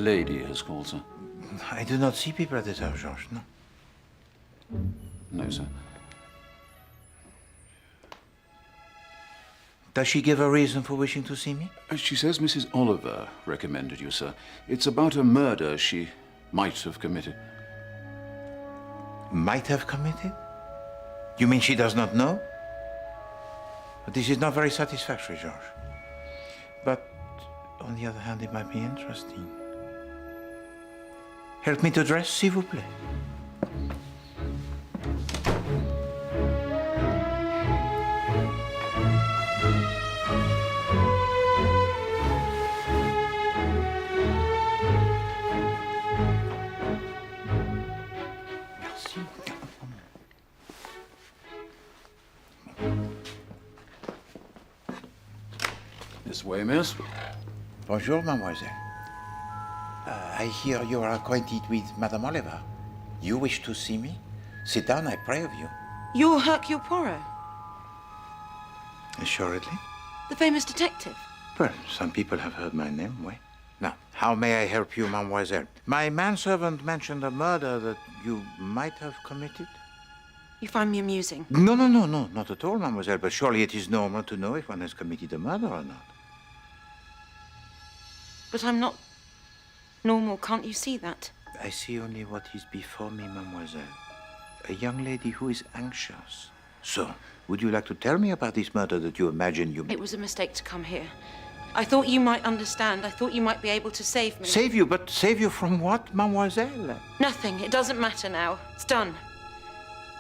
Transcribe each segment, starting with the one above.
lady has called, sir. I do not see people at this hour, Georges, no. No, sir. Does she give a reason for wishing to see me? She says Mrs. Oliver recommended you, sir. It's about a murder she might have committed. Might have committed? You mean she does not know? But this is not very satisfactory, Georges. But on the other hand, it might be interesting. Help me to dress, s'il vous plaît. Merci. This way, miss. Bonjour, mademoiselle. I hear you are acquainted with Madame Oliver. You wish to see me? Sit down, I pray of you. You're Hercule Poirot, Assuredly. the famous detective. Well, some people have heard my name, oui. Now, how may I help you, mademoiselle? My manservant mentioned a murder that you might have committed. You find me amusing. No, not at all, mademoiselle. But surely it is normal to know if one has committed a murder or not. But I'm not normal, can't you see that? I see only what is before me, mademoiselle. A young lady who is anxious. So, would you like to tell me about this murder that you imagine you... It was a mistake to come here. I thought you might understand. I thought you might be able to save me. Save you? But save you from what, mademoiselle? Nothing. It doesn't matter now. It's done.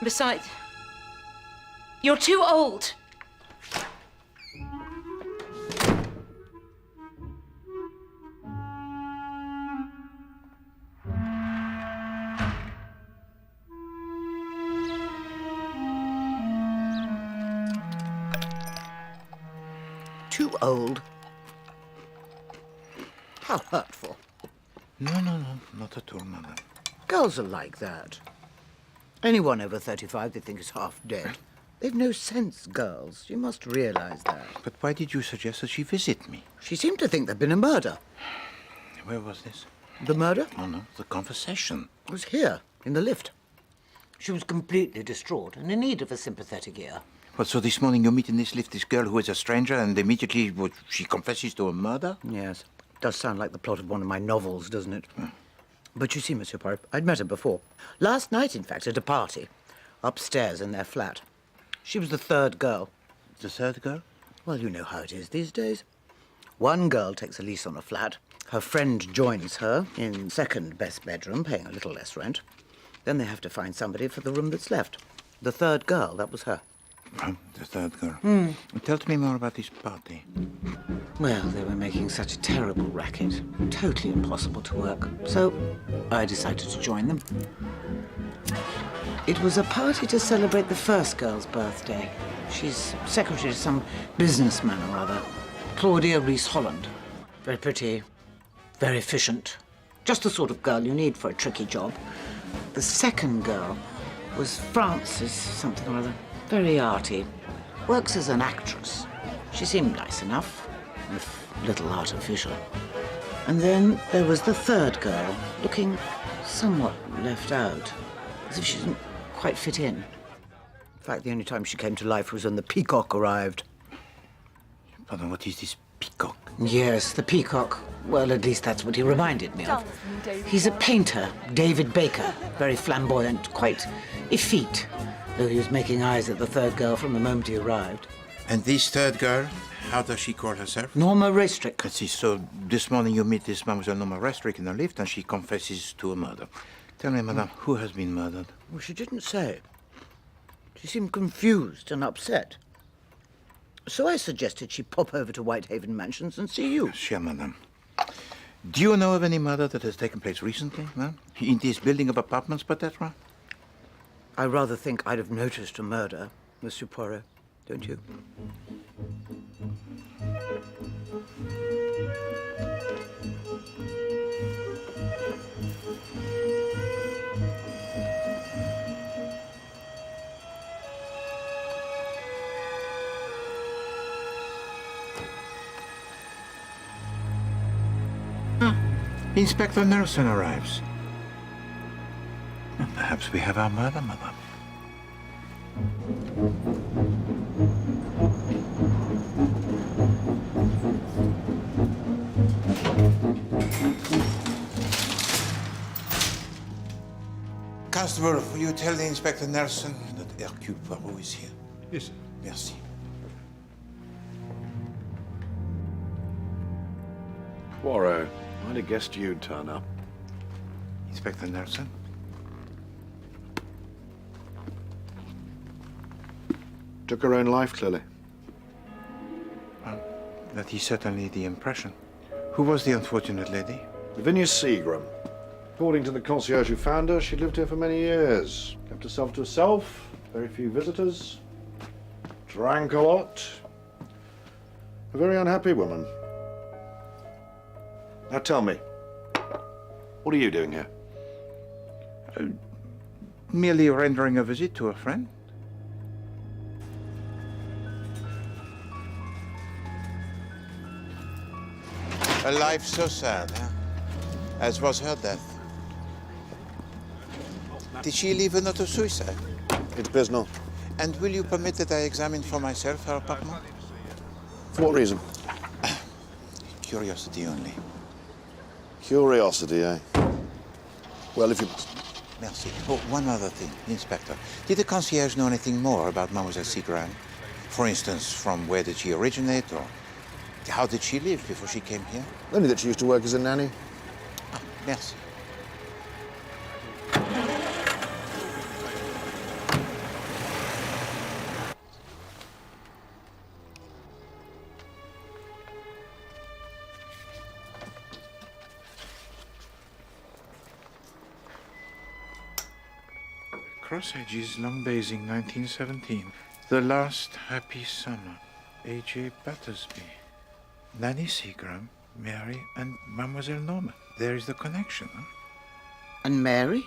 Besides, you're too old. Too old? How hurtful. No, not at all, madame. Girls are like that. Anyone over 35 they think is half dead. They've no sense, girls. You must realize that. But why did you suggest that she visit me? She seemed to think there'd been a murder. Where was this? The murder No, the conversation. was here, in the lift. She was completely distraught and in need of a sympathetic ear. What, so this morning you meet in this lift this girl who is a stranger and immediately she confesses to a murder? Yes. Does sound like the plot of one of my novels, doesn't it? But you see, Monsieur Poirot, I'd met her before. Last night, in fact, at a party. Upstairs in their flat. She was the third girl. The third girl? Well, you know how it is these days. One girl takes a lease on a flat. Her friend joins her in second best bedroom, paying a little less rent. Then they have to find somebody for the room that's left. The third girl, that was her. The third girl. Tell me more about this party. Well, they were making such a terrible racket. Totally impossible to work. So I decided to join them. It was a party to celebrate the first girl's birthday. She's secretary to some businessman or other. Claudia Rees-Holland. Very pretty, very efficient. Just the sort of girl you need for a tricky job. The second girl was Frances something or other. Very arty. Works as an actress. She seemed nice enough, if a little artificial. And then there was the third girl, looking somewhat left out, as if she didn't quite fit in. In fact, the only time she came to life was when the peacock arrived. Pardon, what is this peacock? Yes, the peacock. Well, at least that's what he reminded me of. He's a painter, David Baker. Very flamboyant, quite effete, though he was making eyes at the third girl from the moment he arrived. And this third girl, how does she call herself? Norma Raystrick. I see. So this morning you meet this Mademoiselle Norma Raystrick in the lift and she confesses to a murder. Tell me, madame, who has been murdered? Well, she didn't say. She seemed confused and upset. So I suggested she pop over to Whitehaven Mansions and see you. Sure, madame. Do you know of any murder that has taken place recently, huh? In this building of apartments, peut-être? I rather think I'd have noticed a murder, Monsieur Poirot, don't you? Inspector Nelson arrives. Well, perhaps we have our murder, Mother. Constable, will you tell the Inspector Nelson that Hercule Poirot is here? Yes, sir. Merci. Poirot, I'd have guessed you'd turn up. Inspector Nelson? Took her own life, clearly. Well, that is certainly the impression. Who was the unfortunate lady? Lavinia Seagram. According to the concierge who found her, she'd lived here for many years. Kept herself to herself, very few visitors. Drank a lot. A very unhappy woman. Now tell me, what are you doing here? Merely rendering a visit to a friend. A life so sad, huh? As was her death. Did she leave a note of suicide? It's personal. And will you permit that I examine for myself her apartment? For what reason? Curiosity only. Curiosity, eh? Well, if you must. Merci. Oh, one other thing, Inspector. Did the concierge know anything more about Mademoiselle Seagram? For instance, from where did she originate, or how did she live before she came here? Only that she used to work as a nanny. Ah, merci. Cross Edges, Long Basing, 1917. The Last Happy Summer. A.J. Battersby. Nanny Seagram, Mary, and Mademoiselle Norma. There is the connection, huh? And Mary?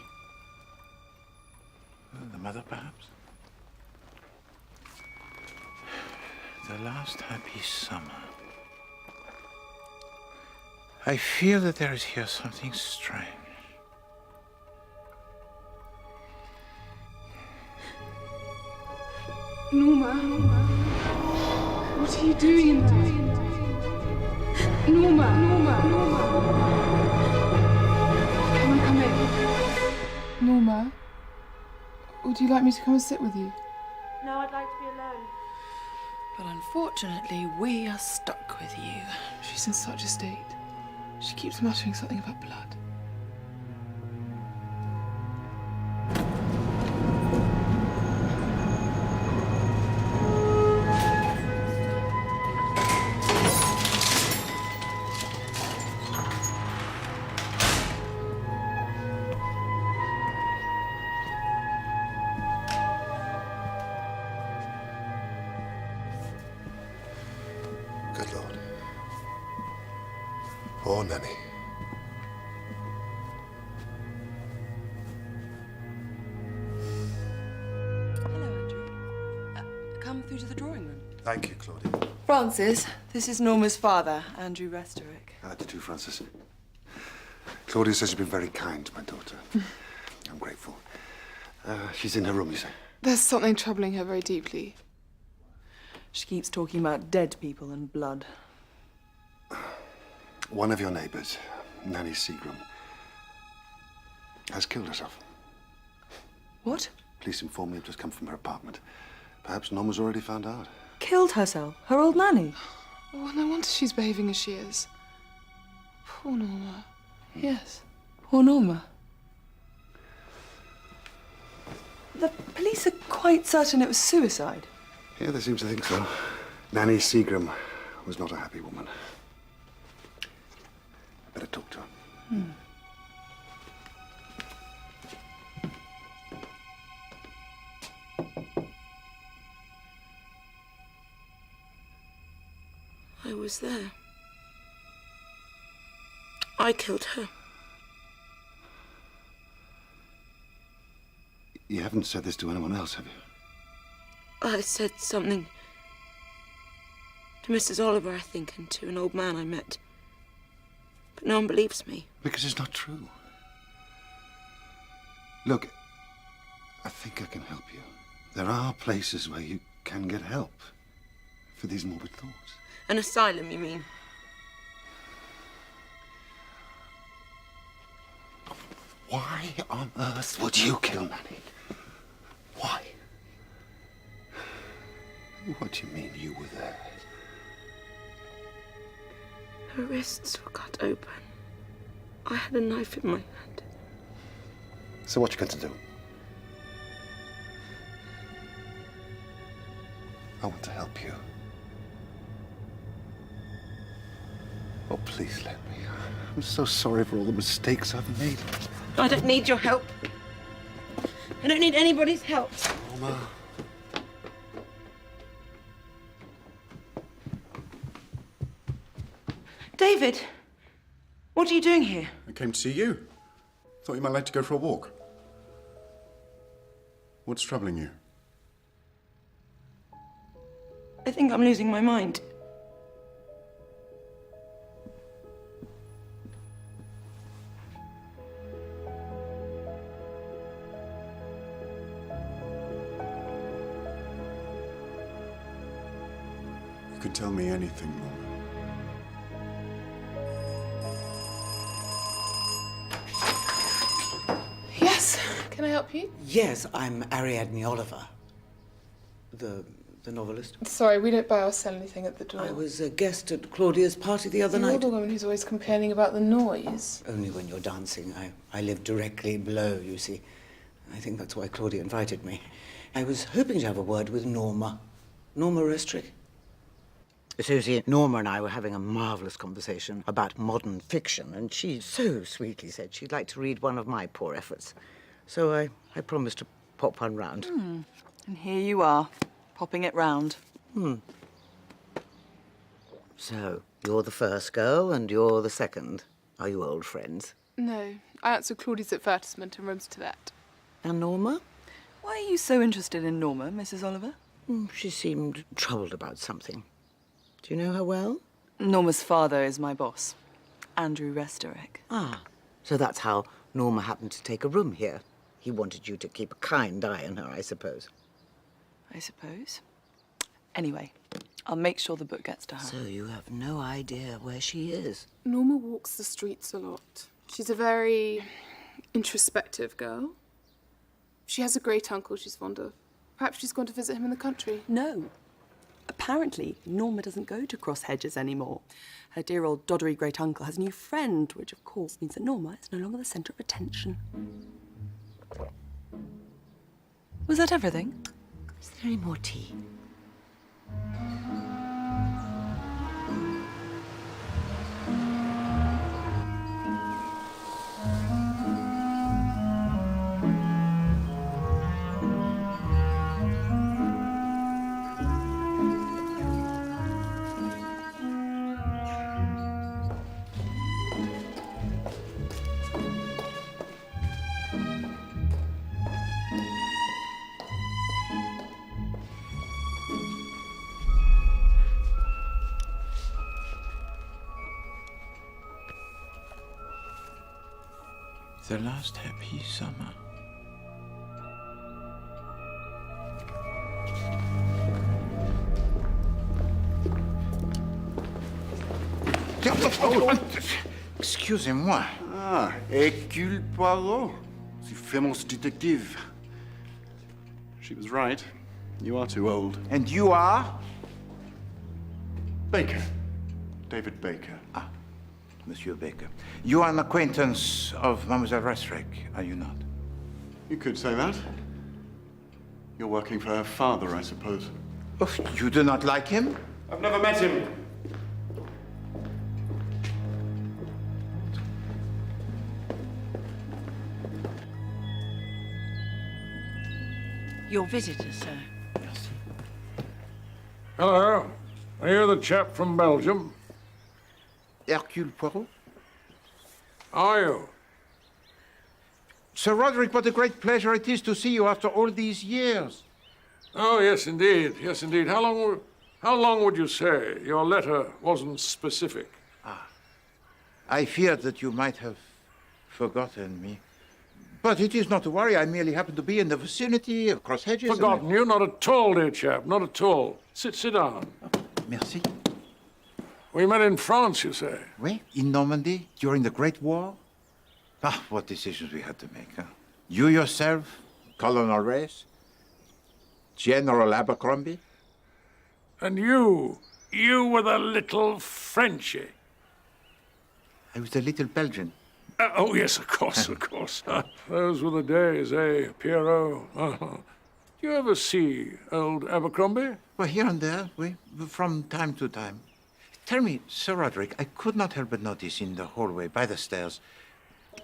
The mother, perhaps? The Last Happy Summer. I feel that there is here something strange. Norma, what are you doing in there? Norma. Come in. Norma, would you like me to come and sit with you? No, I'd like to be alone. But unfortunately, we are stuck with you. She's in such a state. She keeps muttering something about blood. Good Lord. Poor Nanny. Hello, Andrew. Come through to the drawing room. Thank you, Claudia. Francis, this is Norma's father, Andrew Restorick. How do you do, Francis? Claudia says you've been very kind to my daughter. I'm grateful. She's in her room, you say? There's something troubling her very deeply. She keeps talking about dead people and blood. One of your neighbors, Nanny Seagram, has killed herself. What? Police inform me have just come from her apartment. Perhaps Norma's already found out. Killed herself? Her old nanny? Oh, no wonder she's behaving as she is. Poor Norma. Yes. Poor Norma. The police are quite certain it was suicide. Yeah, they seem to think so. Nanny Seagram was not a happy woman. Better talk to her. I was there. I killed her. You haven't said this to anyone else, have you? I said something to Mrs. Oliver, I think, and to an old man I met. But no one believes me. Because it's not true. Look, I think I can help you. There are places where you can get help for these morbid thoughts. An asylum, you mean? Why on earth would you kill Nanny? Why? What do you mean you were there? Her wrists were cut open. I had a knife in my hand. So what you going to do? I want to help you. Oh, please let me. I'm so sorry for all the mistakes I've made. I don't need your help. I don't need anybody's help. Norma. David, what are you doing here? I came to see you. Thought you might like to go for a walk. What's troubling you? I think I'm losing my mind. You can tell me anything, Norma. Yes, can I help you? Yes, I'm Ariadne Oliver, the novelist. Sorry, we don't buy or sell anything at the door. I was a guest at Claudia's party the other You're night. the woman who's always complaining about the noise. Only when you're dancing. I live directly below, you see. I think that's why Claudia invited me. I was hoping to have a word with Norma. Norma Restrick. Susie, Norma and I were having a marvellous conversation about modern fiction, and she so sweetly said she'd like to read one of my poor efforts. So I promised to pop one round. And here you are, popping it round. So, you're the first girl and you're the second. Are you old friends? No, I answered Claudia's advertisement and rooms to that. And Norma? Why are you so interested in Norma, Mrs. Oliver? She seemed troubled about something. Do you know her well? Norma's father is my boss, Andrew Restorick. Ah, so that's how Norma happened to take a room here. He wanted you to keep a kind eye on her, I suppose. I suppose. Anyway, I'll make sure the book gets to her. So you have no idea where she is? Norma walks the streets a lot. She's a very introspective girl. She has a great uncle she's fond of. Perhaps she's gone to visit him in the country. No. Apparently, Norma doesn't go to cross hedges anymore. Her dear old doddery great-uncle has a new friend, which of course means that Norma is no longer the centre of attention. Was that everything? Is there any more tea? The last happy summer. Excusez-moi. Ah, Hercule Poirot, the famous detective. She was right. You are too old. And you are? Baker. David Baker. Ah, Monsieur Baker. You are an acquaintance of Mademoiselle Restrick, are you not? You could say that. You're working for her father, I suppose. Oh, you do not like him? I've never met him. Your visitor, sir. Hello. Are you the chap from Belgium? Hercule Poirot? Are you? Sir Roderick, what a great pleasure it is to see you after all these years. Oh, yes, indeed. Yes, indeed. How long would you say? Your letter wasn't specific. I feared that you might have forgotten me. But it is not to worry. I merely happened to be in the vicinity of cross hedges. Forgotten you? Not at all, dear chap. Not at all. Sit down. Merci. We met in France, you say? Oui, in Normandy, during the Great War. Ah, what decisions we had to make, huh? You yourself, Colonel Reyes, General Abercrombie. And you were the little Frenchie. I was the little Belgian. Oh, yes, of course, of course. Those were the days, eh, Poirot? Do you ever see old Abercrombie? Well, here and there, oui, from time to time. Tell me, Sir Roderick, I could not help but notice in the hallway by the stairs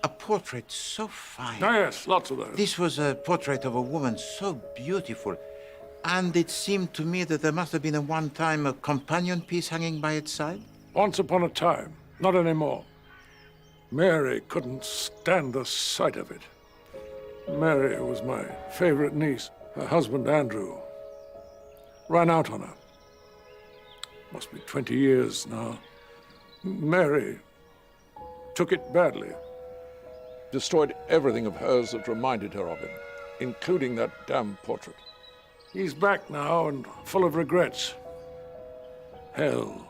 a portrait so fine. Oh, yes, lots of those. This was a portrait of a woman so beautiful. And it seemed to me that there must have been at one time a companion piece hanging by its side. Once upon a time, not anymore. Mary couldn't stand the sight of it. Mary was my favorite niece. Her husband, Andrew, ran out on her. Must be 20 years now. Mary took it badly. Destroyed everything of hers that reminded her of him, including that damn portrait. He's back now and full of regrets. Hell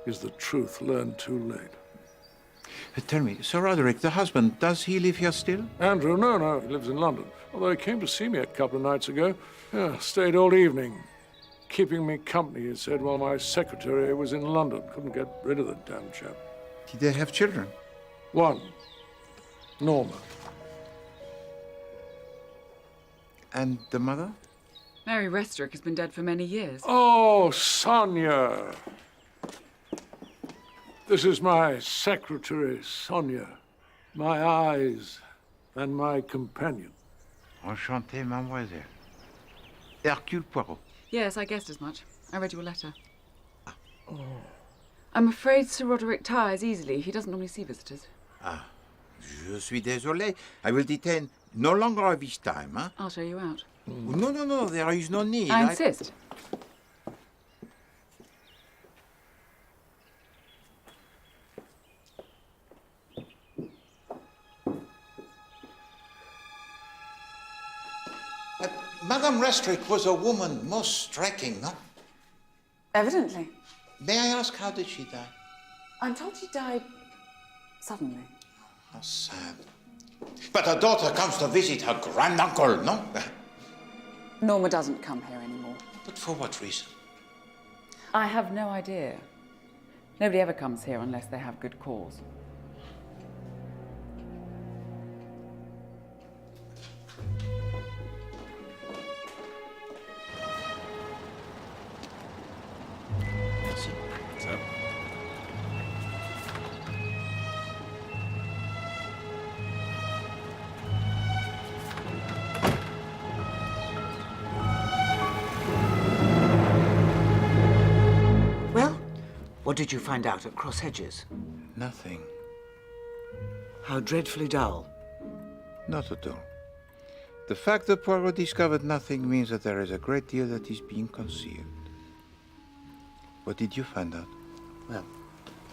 is the truth learned too late. But tell me, Sir Roderick, the husband, does he live here still? Andrew, no, he lives in London. Although he came to see me a couple of nights ago. Yeah, stayed all evening. Keeping me company, he said, while my secretary was in London. Couldn't get rid of the damn chap. Did they have children? One. Norma. And the mother? Mary Restrick has been dead for many years. Oh, Sonia. This is my secretary, Sonia. My eyes and my companion. Enchanté, mademoiselle. Hercule Poirot. Yes, I guessed as much. I read your letter. Oh. I'm afraid Sir Roderick tires easily. He doesn't normally see visitors. Ah, je suis désolé. I will detain no longer of his time, huh? I'll show you out. No, there is no need. I insist. Madame Restrick was a woman most striking, no? Evidently. May I ask, how did she die? I'm told she died suddenly. How sad. But her daughter comes to visit her granduncle, no? Norma doesn't come here anymore. But for what reason? I have no idea. Nobody ever comes here unless they have good cause. What did you find out at Cross Hedges? Nothing. How dreadfully dull. Not at all. The fact that Poirot discovered nothing means that there is a great deal that is being concealed. What did you find out? Well,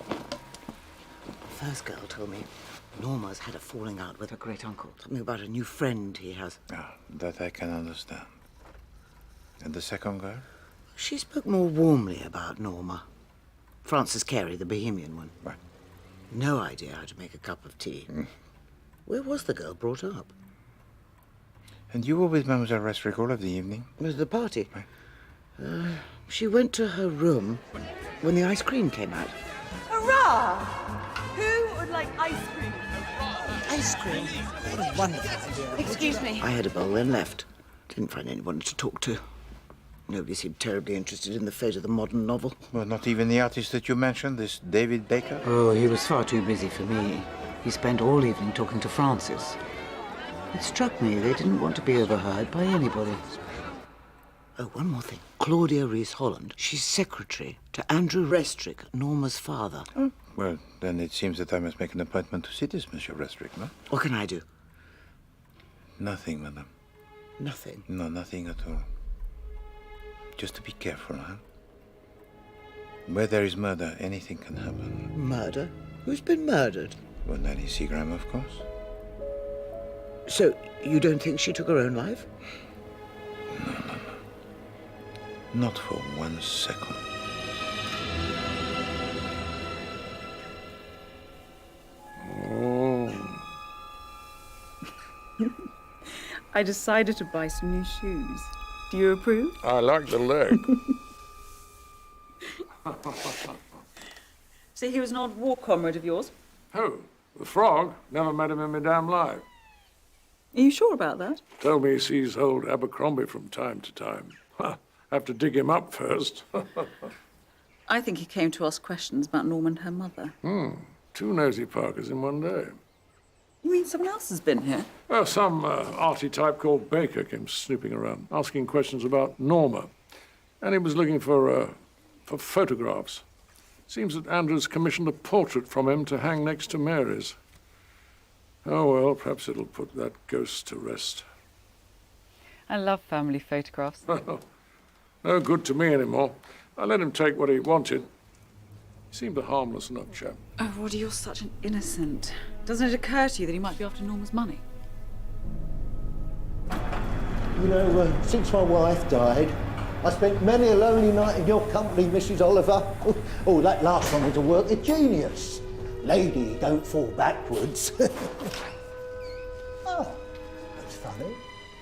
the first girl told me Norma's had a falling out with her great-uncle. Something about a new friend he has. Ah, that I can understand. And the second girl? She spoke more warmly about Norma. Frances Carey, the Bohemian one. Right. No idea how to make a cup of tea. Where was the girl brought up? And you were with Mademoiselle Restrick all of the evening? It was the party. Right. She went to her room when the ice cream came out. Hurrah! Who would like ice cream? Ice cream? What a wonderful idea. Excuse me. I had a bowl and left. Didn't find anyone to talk to. Nobody seemed terribly interested in the fate of the modern novel. Well, not even the artist that you mentioned, this David Baker? Oh, he was far too busy for me. He spent all evening talking to Frances. It struck me they didn't want to be overheard by anybody. Oh, one more thing. Claudia Rees-Holland. She's secretary to Andrew Restrick, Norma's father. Oh, well, then it seems that I must make an appointment to see this Monsieur Restrick, no? What can I do? Nothing, madame. Nothing? No, nothing at all. Just to be careful, huh? Where there is murder, anything can happen. Murder? Who's been murdered? Well, Nanny Seagram, of course. So, you don't think she took her own life? No. Not for 1 second. Oh. I decided to buy some new shoes. Do you approve? I like the leg. So he was an old war comrade of yours? Who? The frog? Never met him in my damn life. Are you sure about that? Tell me he sees old Abercrombie from time to time. Have to dig him up first. I think he came to ask questions about Norma and her mother. 2 nosy Parkers in one day. You mean someone else has been here? Well, some arty type called Baker came snooping around, asking questions about Norma. And he was looking for photographs. Seems that Andrews commissioned a portrait from him to hang next to Mary's. Oh, well, perhaps it'll put that ghost to rest. I love family photographs. No good to me anymore. I let him take what he wanted. He seemed a harmless enough chap. Oh, Roddy, you're such an innocent. Doesn't it occur to you that he might be after Norma's money? You know, since my wife died, I spent many a lonely night in your company, Mrs. Oliver. Oh, that last one was a work of genius. Lady, don't fall backwards. Oh, that's funny.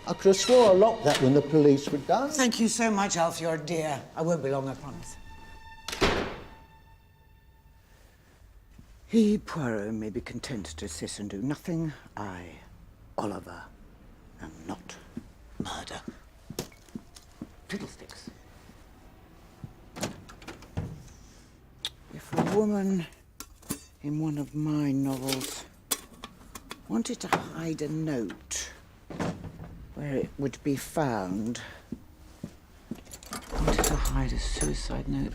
I could have swore I locked that when the police were done. Thank you so much, Alf. You're a dear. I won't be long, I promise. He, Poirot, may be content to sit and do nothing. I, Oliver, am not murder. Fiddlesticks. If a woman in one of my novels wanted to hide a note where it would be found, wanted to hide a suicide note,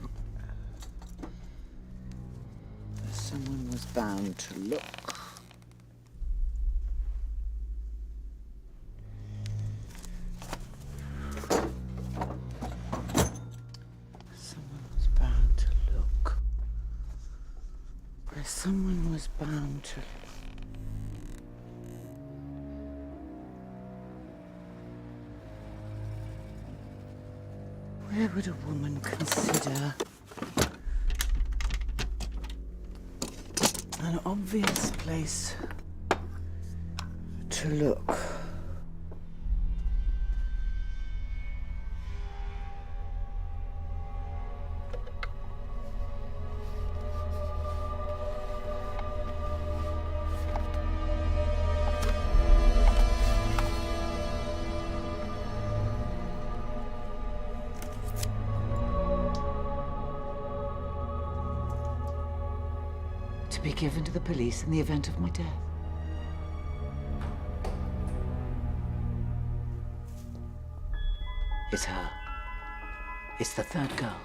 someone was bound to look. Someone was bound to look. Where someone was bound to look. Where would a woman consider an obvious place to look? To be given to the police in the event of my death. It's her. It's the third girl.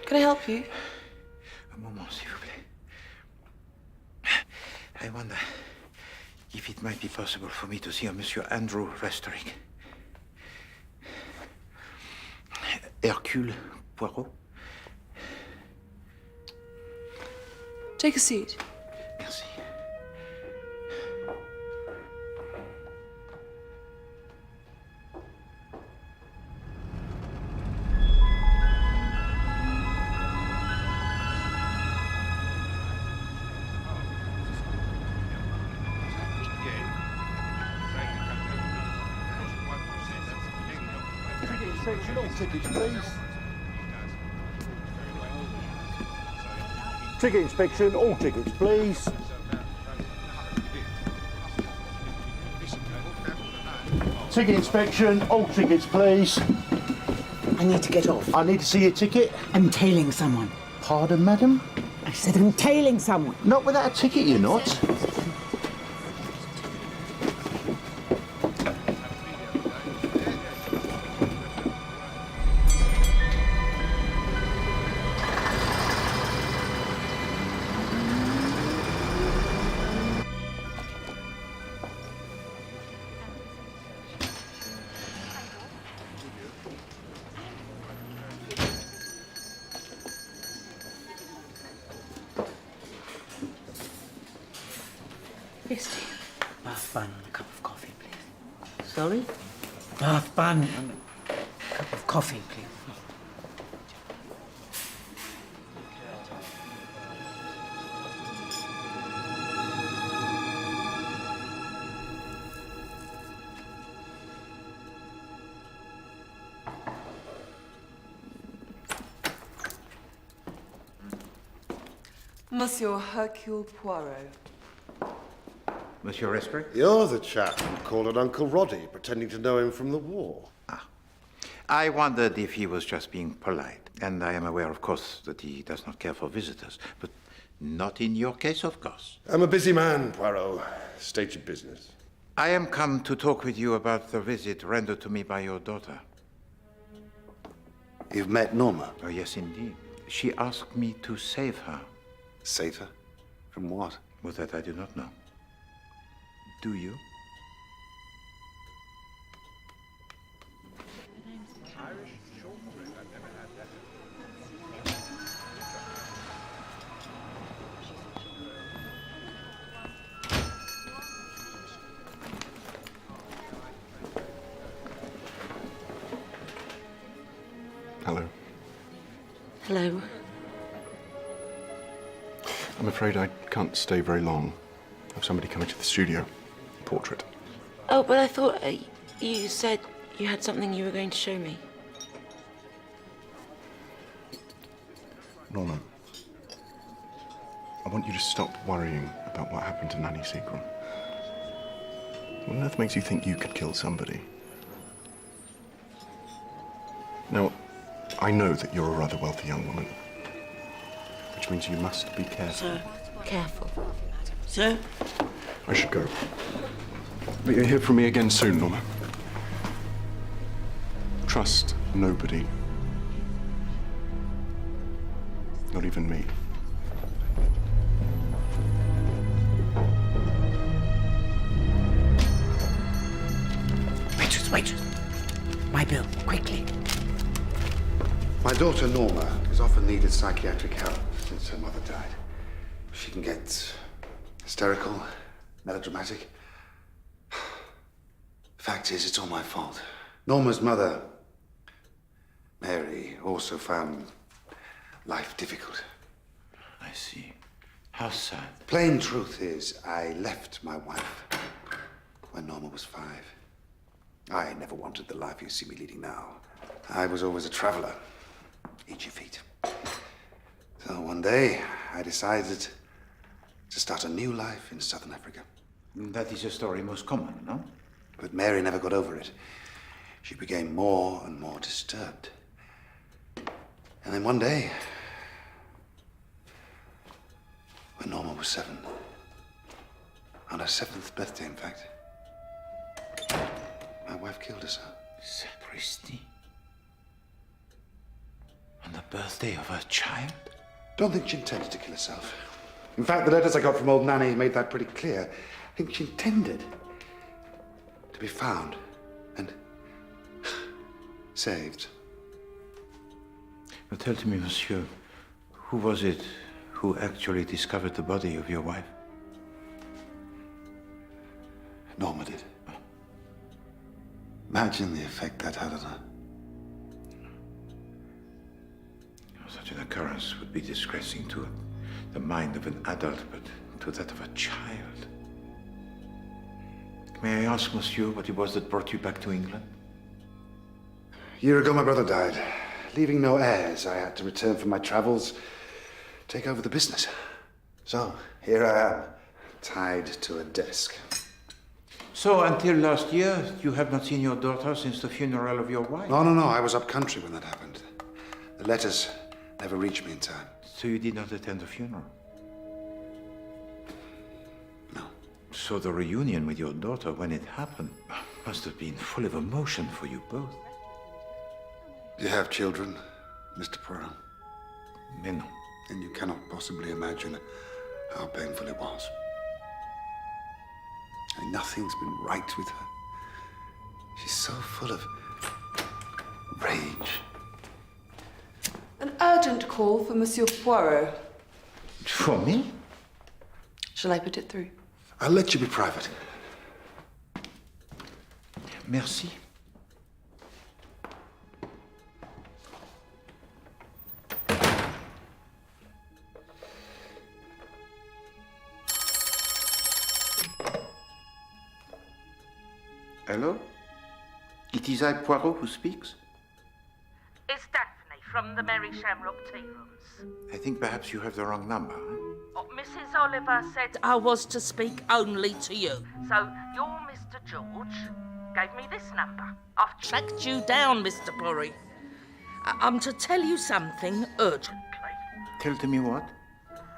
Can I help you? Un moment, s'il vous plaît. I wonder if it might be possible for me to see a Monsieur Andrew Restorick. Hercule Poirot. Take a seat. Merci. All tickets, please. Ticket inspection, all tickets, please. Ticket inspection, all tickets, please. I need to get off. I need to see your ticket. I'm tailing someone. Pardon, madam? I said I'm tailing someone. Not without a ticket, you're not. Christie, bath bun and a cup of coffee, please. Sorry? Bath bun and a cup of coffee, please. Monsieur Hercule Poirot. Monsieur Respect? You're the chap who called on Uncle Roddy, pretending to know him from the war. I wondered if he was just being polite. And I am aware, of course, that he does not care for visitors. But not in your case, of course. I'm a busy man, Poirot. State your business. I am come to talk with you about the visit rendered to me by your daughter. You've met Norma? Oh, yes, indeed. She asked me to save her. Save her? From what? Well, that I do not know. Do you? Hello. Hello. I'm afraid I can't stay very long. I have somebody coming to the studio. Portrait. Oh, but I thought you said you had something you were going to show me. Norman, I want you to stop worrying about what happened to Nanny Seagram. What on earth makes you think you could kill somebody? Now, I know that you're a rather wealthy young woman, which means you must be careful. Sir, careful. Sir? I should go. But you'll hear from me again soon, Norma. Trust nobody. Not even me. Waitress. My bill, quickly. My daughter, Norma, has often needed psychiatric help since her mother died. She can get hysterical, melodramatic. Fact is, it's all my fault. Norma's mother, Mary, also found life difficult. I see. How sad. Plain truth is, I left my wife when Norma was 5. I never wanted the life you see me leading now. I was always a traveler. Eat your feet. So one day, I decided to start a new life in Southern Africa. That is a story most common, no? But Mary never got over it. She became more and more disturbed. And then one day, when Norma was 7, on her 7th birthday, in fact, my wife killed herself. Sapristi? On the birthday of her child? Don't think she intended to kill herself. In fact, the letters I got from old Nanny made that pretty clear. I think she intended to be found and saved. But tell to me, monsieur, who was it who actually discovered the body of your wife? Norma did. Imagine the effect that had on her. Such an occurrence would be distressing to the mind of an adult, but to that of a child. May I ask, monsieur, what it was that brought you back to England? A year ago, my brother died. Leaving no heirs, I had to return from my travels, take over the business. So, here I am, tied to a desk. So, until last year, you have not seen your daughter since the funeral of your wife? No, I was up country when that happened. The letters never reached me in time. So you did not attend the funeral? No. So the reunion with your daughter, when it happened, must have been full of emotion for you both. You have children, Mr. Poirot? Mais non. And you cannot possibly imagine how painful it was. And nothing's been right with her. She's so full of rage. An urgent call for Monsieur Poirot. For me? Shall I put it through? I'll let you be private. Merci. Hello? It is I, Poirot, who speaks? It's Daphne from the Mary Shamrock Tea Rooms. I think perhaps you have the wrong number. Oh, Mrs. Oliver said I was to speak only to you. So your Mr. George gave me this number. I've tracked you down, Mr. Poirot. I'm to tell you something urgently. Tell to me what?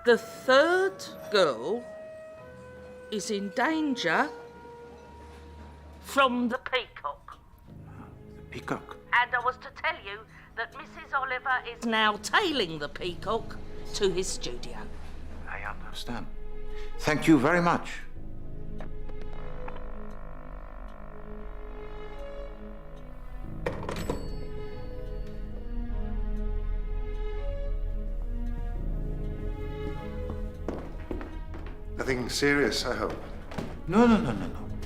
The third girl is in danger from the peacock. The peacock? And I was to tell you that Mrs. Oliver is now tailing the peacock to his studio. I understand. Thank you very much. Nothing serious, I hope. No.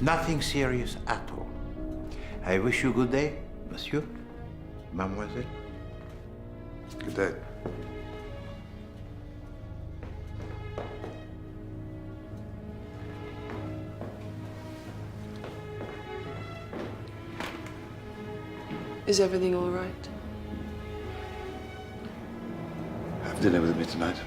Nothing serious at all. I wish you good day, monsieur, mademoiselle. Good day. Is everything all right? Have dinner with me tonight.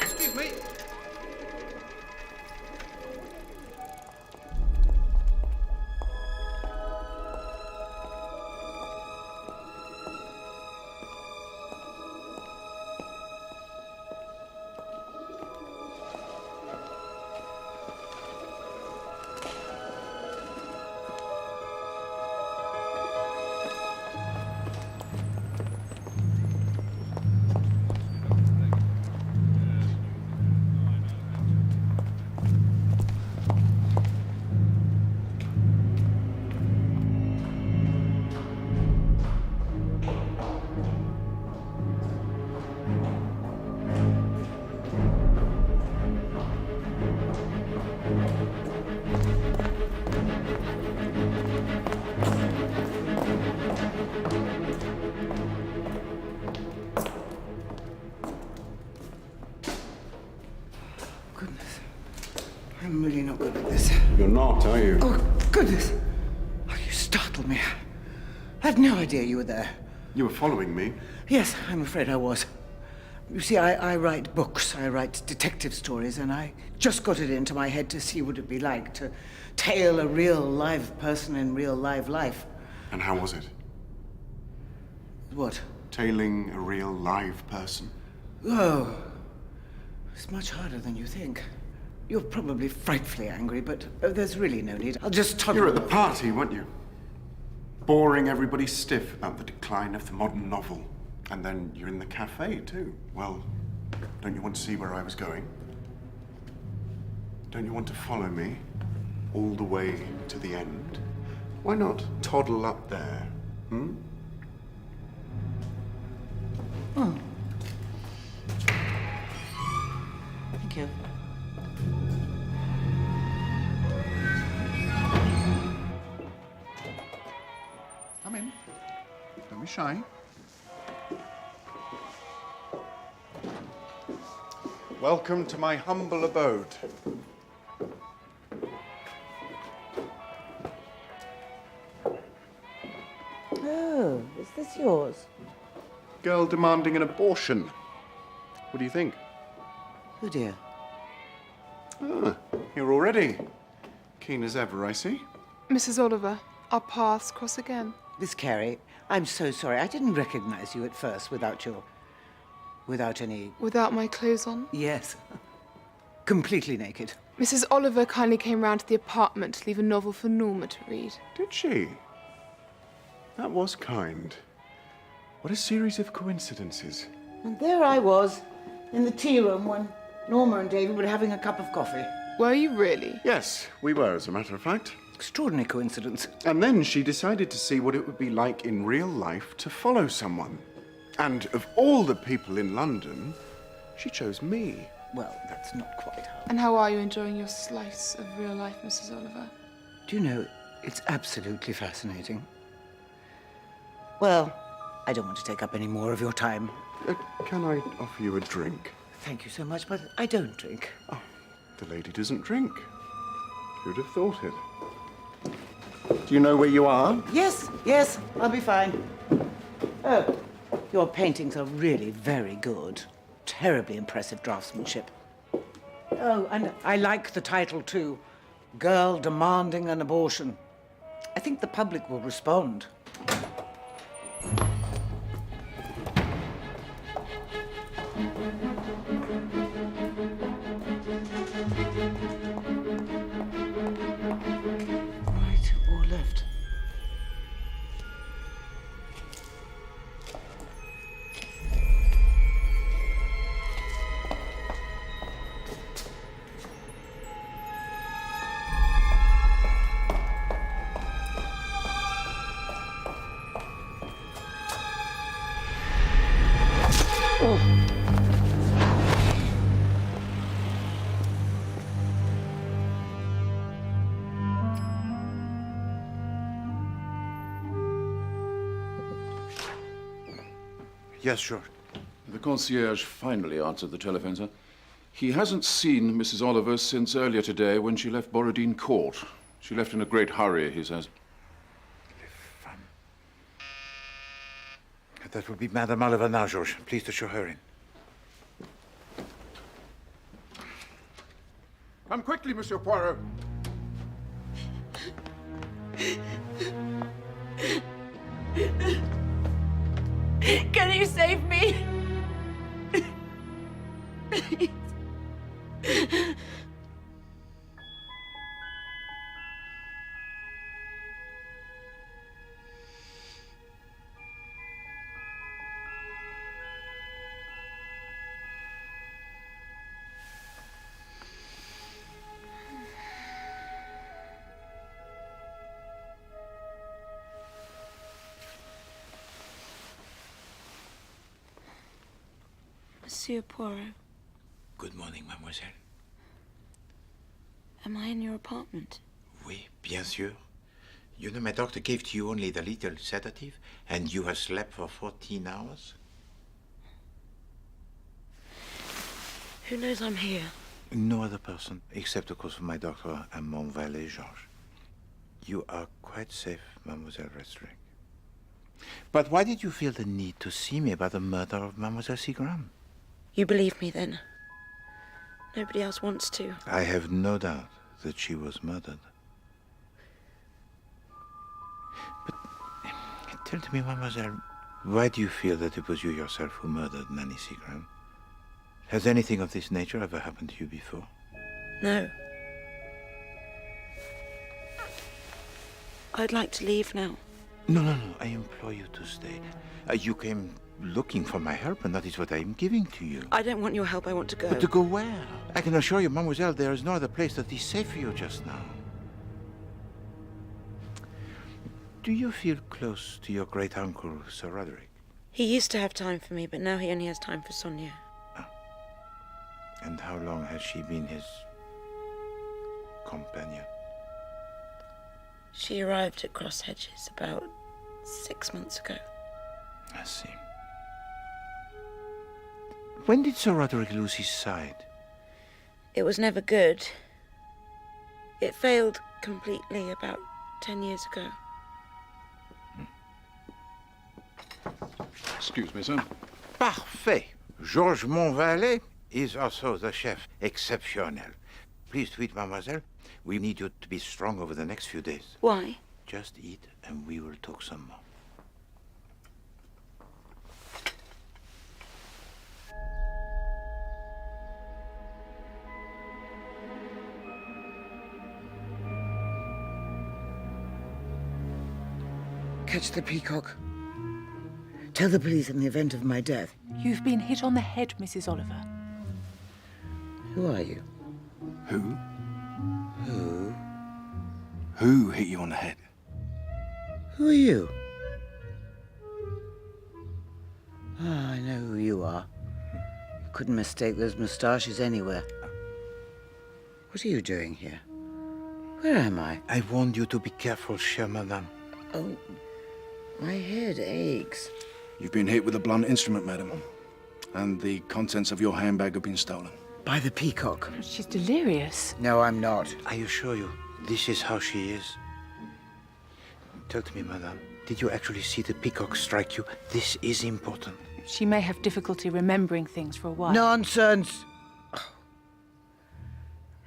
Excuse me. Goodness. I'm really not good at this. You're not, are you? Oh, goodness. Oh, you startled me. I had no idea you were there. You were following me? Yes, I'm afraid I was. You see, I write books, I write detective stories, and I just got it into my head to see what it'd be like to tail a real live person in real live life. And how was it? What? Tailing a real live person? Oh, it's much harder than you think. You're probably frightfully angry, but there's really no need. I'll just toddle. You were at the party, weren't you? Boring everybody stiff about the decline of the modern novel. And then you're in the cafe, too. Well, don't you want to see where I was going? Don't you want to follow me all the way to the end? Why not toddle up there, hmm? Oh. Thank you. Don't be shy. Welcome to my humble abode. Oh, is this yours? Girl demanding an abortion. What do you think? Oh dear. Ah, here already. Keen as ever, I see. Mrs. Oliver, our paths cross again. Miss Carey, I'm so sorry. I didn't recognize you at first without any... Without my clothes on? Yes. Completely naked. Mrs. Oliver kindly came round to the apartment to leave a novel for Norma to read. Did she? That was kind. What a series of coincidences. And there I was, in the tea room when Norma and David were having a cup of coffee. Were you really? Yes, we were, as a matter of fact. Extraordinary coincidence. And then she decided to see what it would be like in real life to follow someone. And of all the people in London, she chose me. Well, that's not quite how... And how are you enjoying your slice of real life, Mrs. Oliver? Do you know, it's absolutely fascinating. Well, I don't want to take up any more of your time. Can I offer you a drink? Thank you so much, but I don't drink. Oh, the lady doesn't drink. Who'd have thought it? Do you know where you are? Yes, I'll be fine. Oh, your paintings are really very good. Terribly impressive draftsmanship. Oh, and I like the title too. Girl Demanding an Abortion. I think the public will respond. Right or left? Yes, sure. The concierge finally answered the telephone, sir. He hasn't seen Mrs. Oliver since earlier today when she left Borodine Court. She left in a great hurry, he says. That will be Madame Oliver now, George. Please to show her in. Come quickly, Monsieur Poirot. Can you save me? Monsieur Poirot, Good morning, mademoiselle. am I in your apartment? Oui, bien sûr. You know, my doctor gave to you only the little sedative, and you have slept for 14 hours? Who knows I'm here? No other person, except, of course, my doctor and mon valet, Georges. You are quite safe, Mademoiselle Restring. But why did you feel the need to see me about the murder of Mademoiselle Seagram? You believe me then? Nobody else wants to. I have no doubt that she was murdered. But tell to me, Mademoiselle, why do you feel that it was you yourself who murdered Nanny Seagram? Has anything of this nature ever happened to you before? No. I'd like to leave now. No. I implore you to stay. You came looking for my help, and that is what I am giving to you. I don't want your help. I want to go. But to go where? I can assure you, Mademoiselle, there is no other place that is safe for you just now. Do you feel close to your great-uncle, Sir Roderick? He used to have time for me, but now he only has time for Sonia. And how long has she been his companion? She arrived at Cross Hedges about 6 months ago. I see. When did Sir Roderick lose his sight? It was never good. It failed completely about 10 years ago. Excuse me, sir. Parfait. Georges Monvalet is also the chef exceptionnel. Please tweet, mademoiselle. We need you to be strong over the next few days. Why? Just eat and we will talk some more. Catch the peacock. Tell the police in the event of my death. You've been hit on the head, Mrs. Oliver. Who are you? Who? Who? Who hit you on the head? Who are you? Ah, I know who you are. You couldn't mistake those moustaches anywhere. What are you doing here? Where am I? I warned you to be careful, chère madame. Oh, my head aches. You've been hit with a blunt instrument, madam. And the contents of your handbag have been stolen. By the peacock. She's delirious. No, I'm not. I assure you, this is how she is. Tell to me, madame, did you actually see the peacock strike you? This is important. She may have difficulty remembering things for a while. Nonsense! Oh.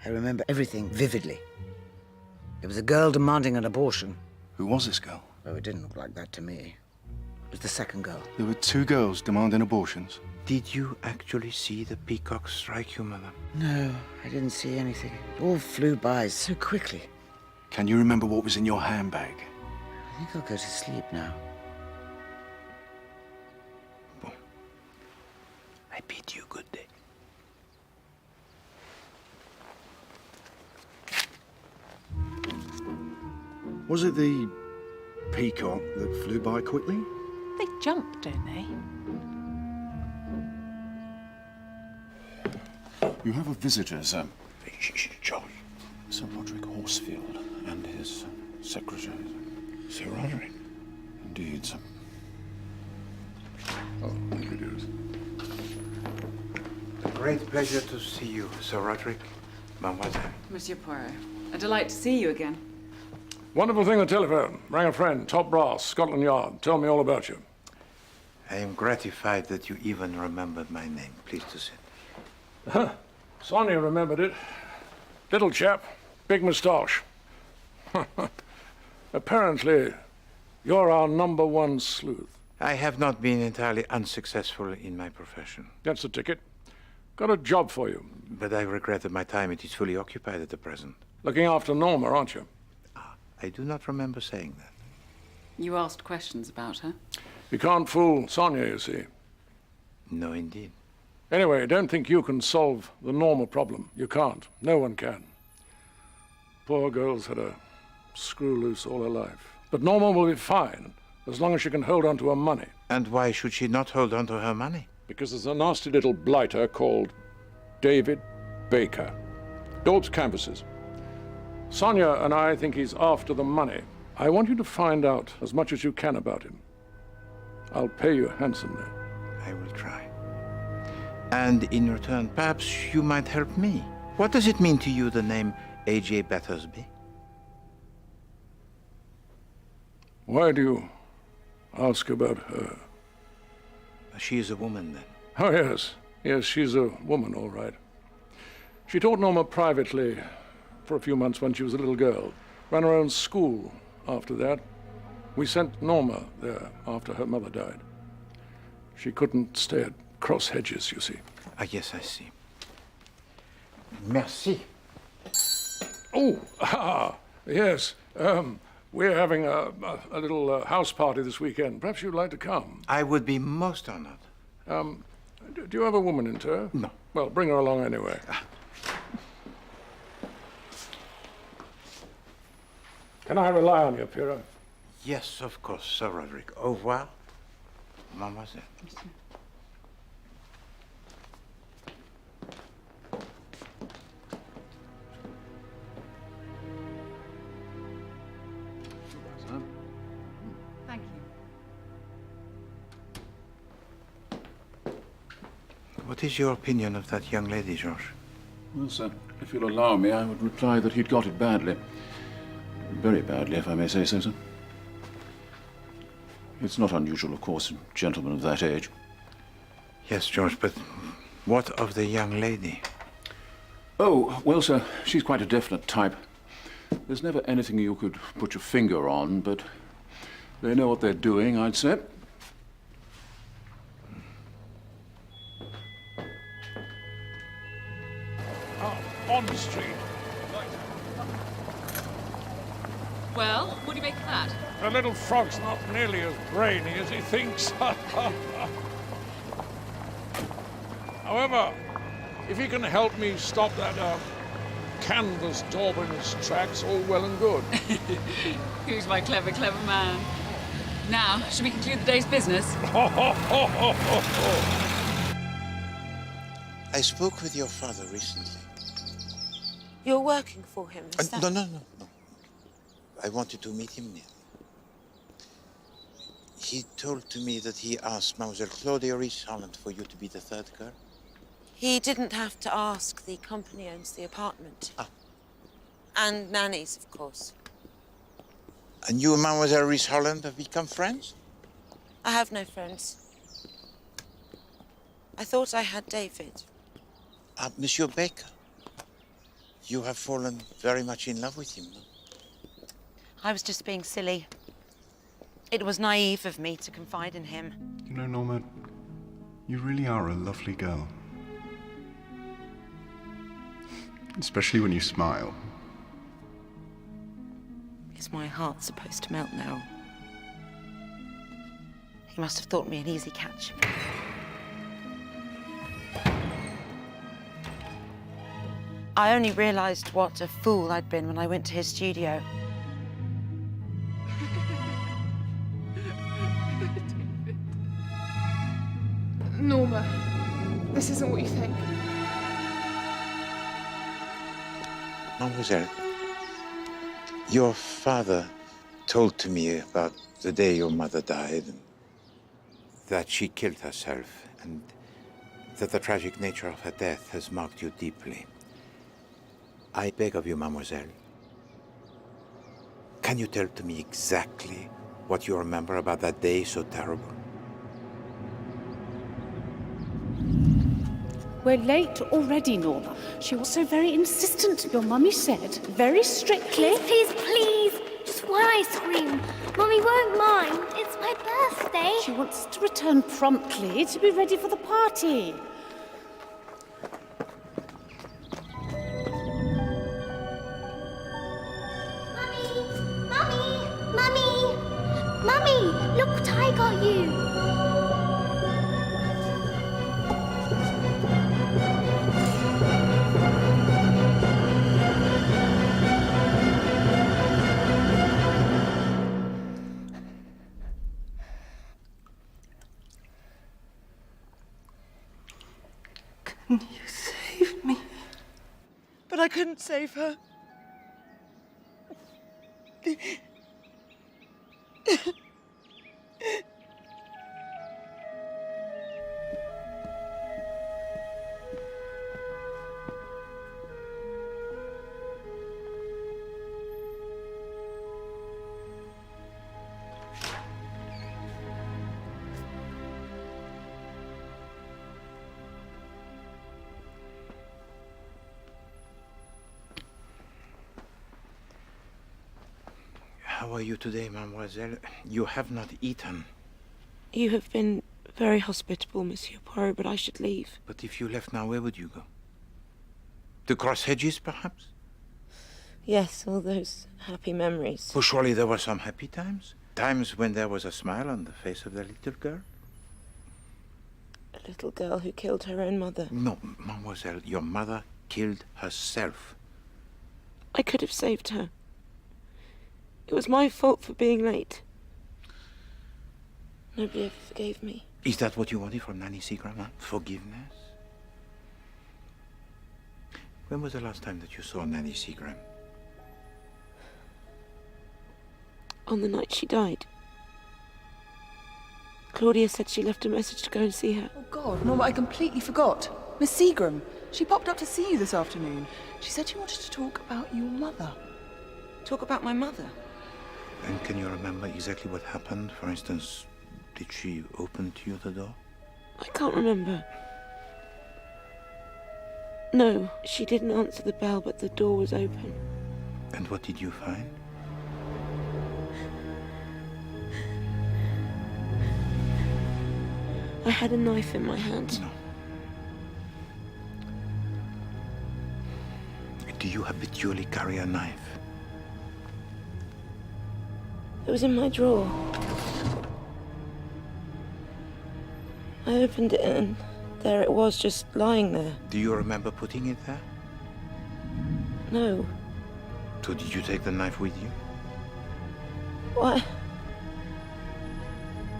I remember everything vividly. There was a girl demanding an abortion. Who was this girl? Oh, it didn't look like that to me. It was the second girl. There were two girls demanding abortions. Did you actually see the peacock strike you, madame? No, I didn't see anything. It all flew by so quickly. Can you remember what was in your handbag? I think I'll go to sleep now. Bon. I bid you good day. Was it the peacock that flew by quickly? They jump, don't they? You have a visitor, sir. George. Sir Roderick Horsfield and his secretary. Sir Roderick? Indeed, sir. Oh, introduce. A great pleasure to see you, Sir Roderick. Mademoiselle. Monsieur Poirot, a delight to see you again. Wonderful thing, the telephone. Rang a friend, top brass, Scotland Yard. Tell me all about you. I am gratified that you even remembered my name. Pleased to sit. Sonia remembered it. Little chap, big moustache. Apparently, you're our #1 sleuth. I have not been entirely unsuccessful in my profession. That's the ticket. Got a job for you. But I regret that my time it is fully occupied at the present. Looking after Norma, aren't you? I do not remember saying that. You asked questions about her. You can't fool Sonia, you see. No, indeed. Anyway, don't think you can solve the Norma problem. You can't. No one can. Poor girl's had a screw loose all her life. But Norma will be fine, as long as she can hold on to her money. And why should she not hold on to her money? Because there's a nasty little blighter called David Baker. Daub's canvases. Sonia and I think he's after the money. I want you to find out as much as you can about him. I'll pay you handsomely. I will try. And in return, perhaps you might help me. What does it mean to you, the name A.J. Battersby? Why do you ask about her? She is a woman, then. Oh, yes. Yes, she's a woman, all right. She taught Norma privately for a few months when she was a little girl. Ran her own school after that. We sent Norma there after her mother died. She couldn't stay at cross hedges, you see. Ah, yes, I see. Merci. Oh, yes. We're having a little house party this weekend. Perhaps you'd like to come. I would be most honored. Do you have a woman in tow? No. Well, bring her along anyway. Can I rely on you, Poirot? Yes, of course, Sir Roderick. Au revoir, mademoiselle. Thank you. What is your opinion of that young lady, Georges? Well, sir, if you'll allow me, I would reply that he'd got it badly. Very badly, if I may say so, sir. It's not unusual, of course, in gentlemen of that age. Yes, George, but what of the young lady? Oh, well, sir, she's quite a definite type. There's never anything you could put your finger on, but they know what they're doing, I'd say. On the street. Well, what do you make of that? The little frog's not nearly as brainy as he thinks. However, if he can help me stop that canvas daub in his tracks, all well and good. Who's my clever, clever man? Now, should we conclude the day's business? I spoke with your father recently. You're working for him, is that... No. I wanted to meet him near. He told to me that he asked Mademoiselle Claudia Rees-Holland for you to be the third girl. He didn't have to ask. The company owns the apartment. Ah. And nannies, of course. And you and Mademoiselle Rees-Holland have become friends? I have no friends. I thought I had David. Monsieur Baker. You have fallen very much in love with him, no? I was just being silly. It was naive of me to confide in him. You know, Norma, you really are a lovely girl. Especially when you smile. Is my heart supposed to melt now? He must have thought me an easy catch. I only realized what a fool I'd been when I went to his studio. Norma, this isn't what you think. Mademoiselle, your father told to me about the day your mother died, and that she killed herself, and that the tragic nature of her death has marked you deeply. I beg of you, mademoiselle, can you tell to me exactly what you remember about that day so terrible? We're late already, Norma. She was so very insistent, your mummy said, very strictly. Please, just one ice cream. Mummy won't mind. It's my birthday. She wants to return promptly to be ready for the party. Mummy, look what I got you. Can you save me? But I couldn't save her. How are you today, mademoiselle? You have not eaten. You have been very hospitable, Monsieur Poirot, but I should leave. But if you left now, where would you go? To cross hedges, perhaps? Yes, all those happy memories. Oh, surely there were some happy times? Times when there was a smile on the face of the little girl? A little girl who killed her own mother. No, mademoiselle, your mother killed herself. I could have saved her. It was my fault for being late. Nobody ever forgave me. Is that what you wanted from Nanny Seagram, huh? Forgiveness? When was the last time that you saw Nanny Seagram? On the night she died. Claudia said she left a message to go and see her. Oh, God, Norma, I completely forgot. Miss Seagram. She popped up to see you this afternoon. She said she wanted to talk about your mother. Talk about my mother? And can you remember exactly what happened? For instance, did she open to you the door? I can't remember. No, she didn't answer the bell, but the door was open. And what did you find? I had a knife in my hand. No. Do you habitually carry a knife? It was in my drawer. I opened it and there it was, just lying there. Do you remember putting it there? No. So did you take the knife with you? What?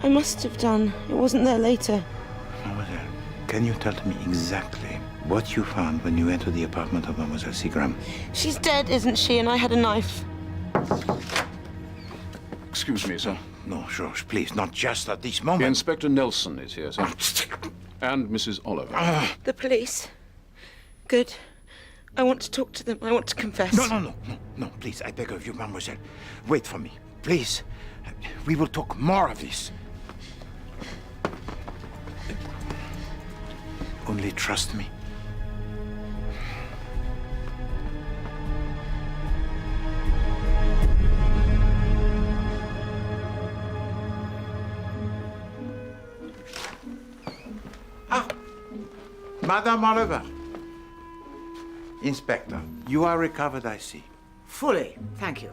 I must have done. It wasn't there later. Mademoiselle, can you tell me exactly what you found when you entered the apartment of Mademoiselle Seagram? She's dead, isn't she? And I had a knife. Excuse me, sir. No, George, please, not just at this moment. Inspector Nelson is here, sir. And Mrs. Oliver. The police? Good. I want to talk to them. I want to confess. No, please, I beg of you, mademoiselle. Wait for me, please. We will talk more of this. Only trust me. Madame Oliver. Inspector, you are recovered, I see. Fully, thank you.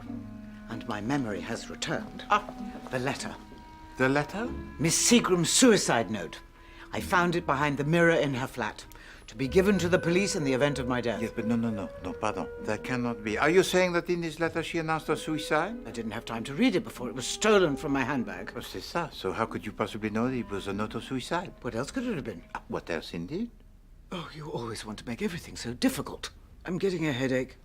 And my memory has returned. The letter. The letter? Miss Seagram's suicide note. I found it behind the mirror in her flat, to be given to the police in the event of my death. Yes, but no, pardon. That cannot be. Are you saying that in this letter she announced her suicide? I didn't have time to read it before it was stolen from my handbag. Oh, c'est ça. So how could you possibly know that it was a note of suicide? What else could it have been? What else, indeed? Oh, you always want to make everything so difficult. I'm getting a headache.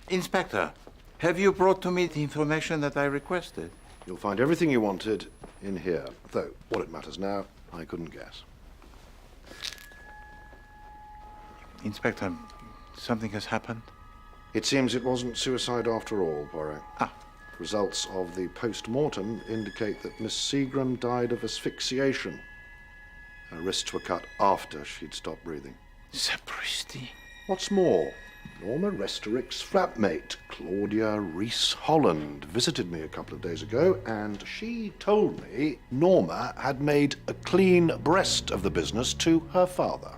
Inspector, have you brought to me the information that I requested? You'll find everything you wanted in here. Though, what it matters now, I couldn't guess. Inspector, something has happened? It seems it wasn't suicide after all, Poirot. Results of the post-mortem indicate that Miss Seagram died of asphyxiation. Her wrists were cut after she'd stopped breathing. Sapristi. What's more, Norma Restorick's flatmate, Claudia Rees-Holland, visited me a couple of days ago, and she told me Norma had made a clean breast of the business to her father.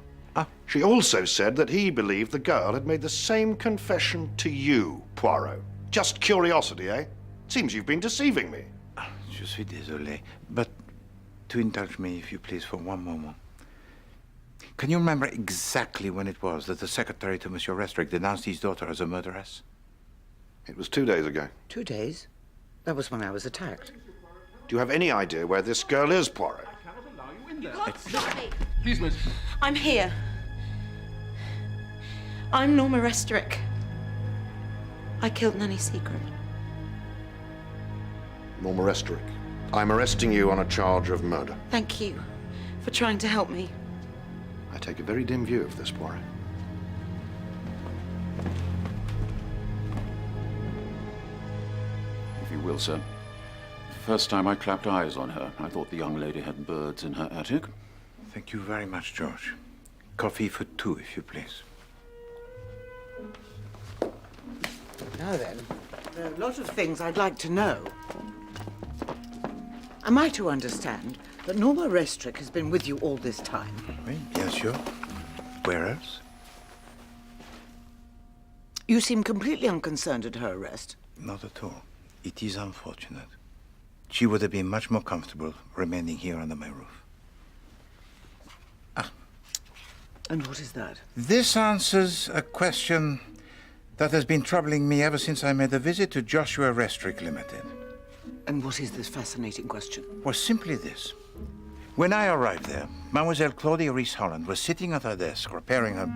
She also said that he believed the girl had made the same confession to you, Poirot. Just curiosity, eh? Seems you've been deceiving me. Je suis désolé, but to indulge me, if you please, for one moment. Can you remember exactly when it was that the secretary to Monsieur Restrick denounced his daughter as a murderess? It was 2 days ago. 2 days? That was when I was attacked. Do you have any idea where this girl is, Poirot? You can't stop me. Please, miss. I'm here. I'm Norma Restrick. I killed Nanny Seagram. Norma Restrick, I'm arresting you on a charge of murder. Thank you for trying to help me. I take a very dim view of this, Poirot. If you will, sir. The first time I clapped eyes on her, I thought the young lady had birds in her attic. Thank you very much, George. Coffee for two, if you please. Now then, there are a lot of things I'd like to know. Am I to understand that Norma Restrick has been with you all this time? Oui, bien sûr. Where else? You seem completely unconcerned at her arrest. Not at all. It is unfortunate. She would have been much more comfortable remaining here under my roof. And what is that? This answers a question that has been troubling me ever since I made a visit to Joshua Restrick Limited. And what is this fascinating question? Well, simply this. When I arrived there, Mademoiselle Claudia Rees-Holland was sitting at her desk repairing her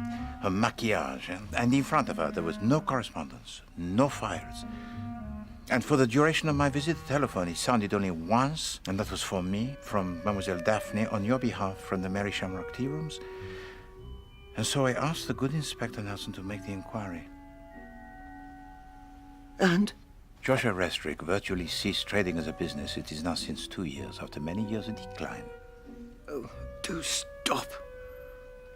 maquillage, and in front of her there was no correspondence, no files. And for the duration of my visit, the telephone, it sounded only once, and that was for me, from Mademoiselle Daphne, on your behalf, from the Mary Shamrock tea rooms. And so I asked the good Inspector Nelson to make the inquiry. And? Joshua Restrick virtually ceased trading as a business. It is now since 2 years, after many years of decline. Oh, do stop.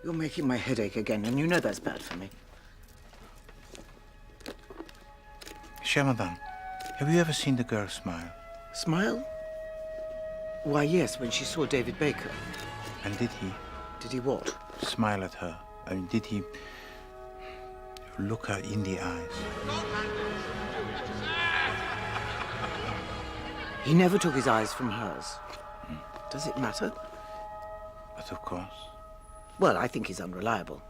You're making my head ache again, and you know that's bad for me. Chère Madame, have you ever seen the girl smile? Smile? Why, yes, when she saw David Baker. And did he? Did he what? Smile at her. I mean, did he look her in the eyes? He never took his eyes from hers. Does it matter? But of course. Well, I think he's unreliable.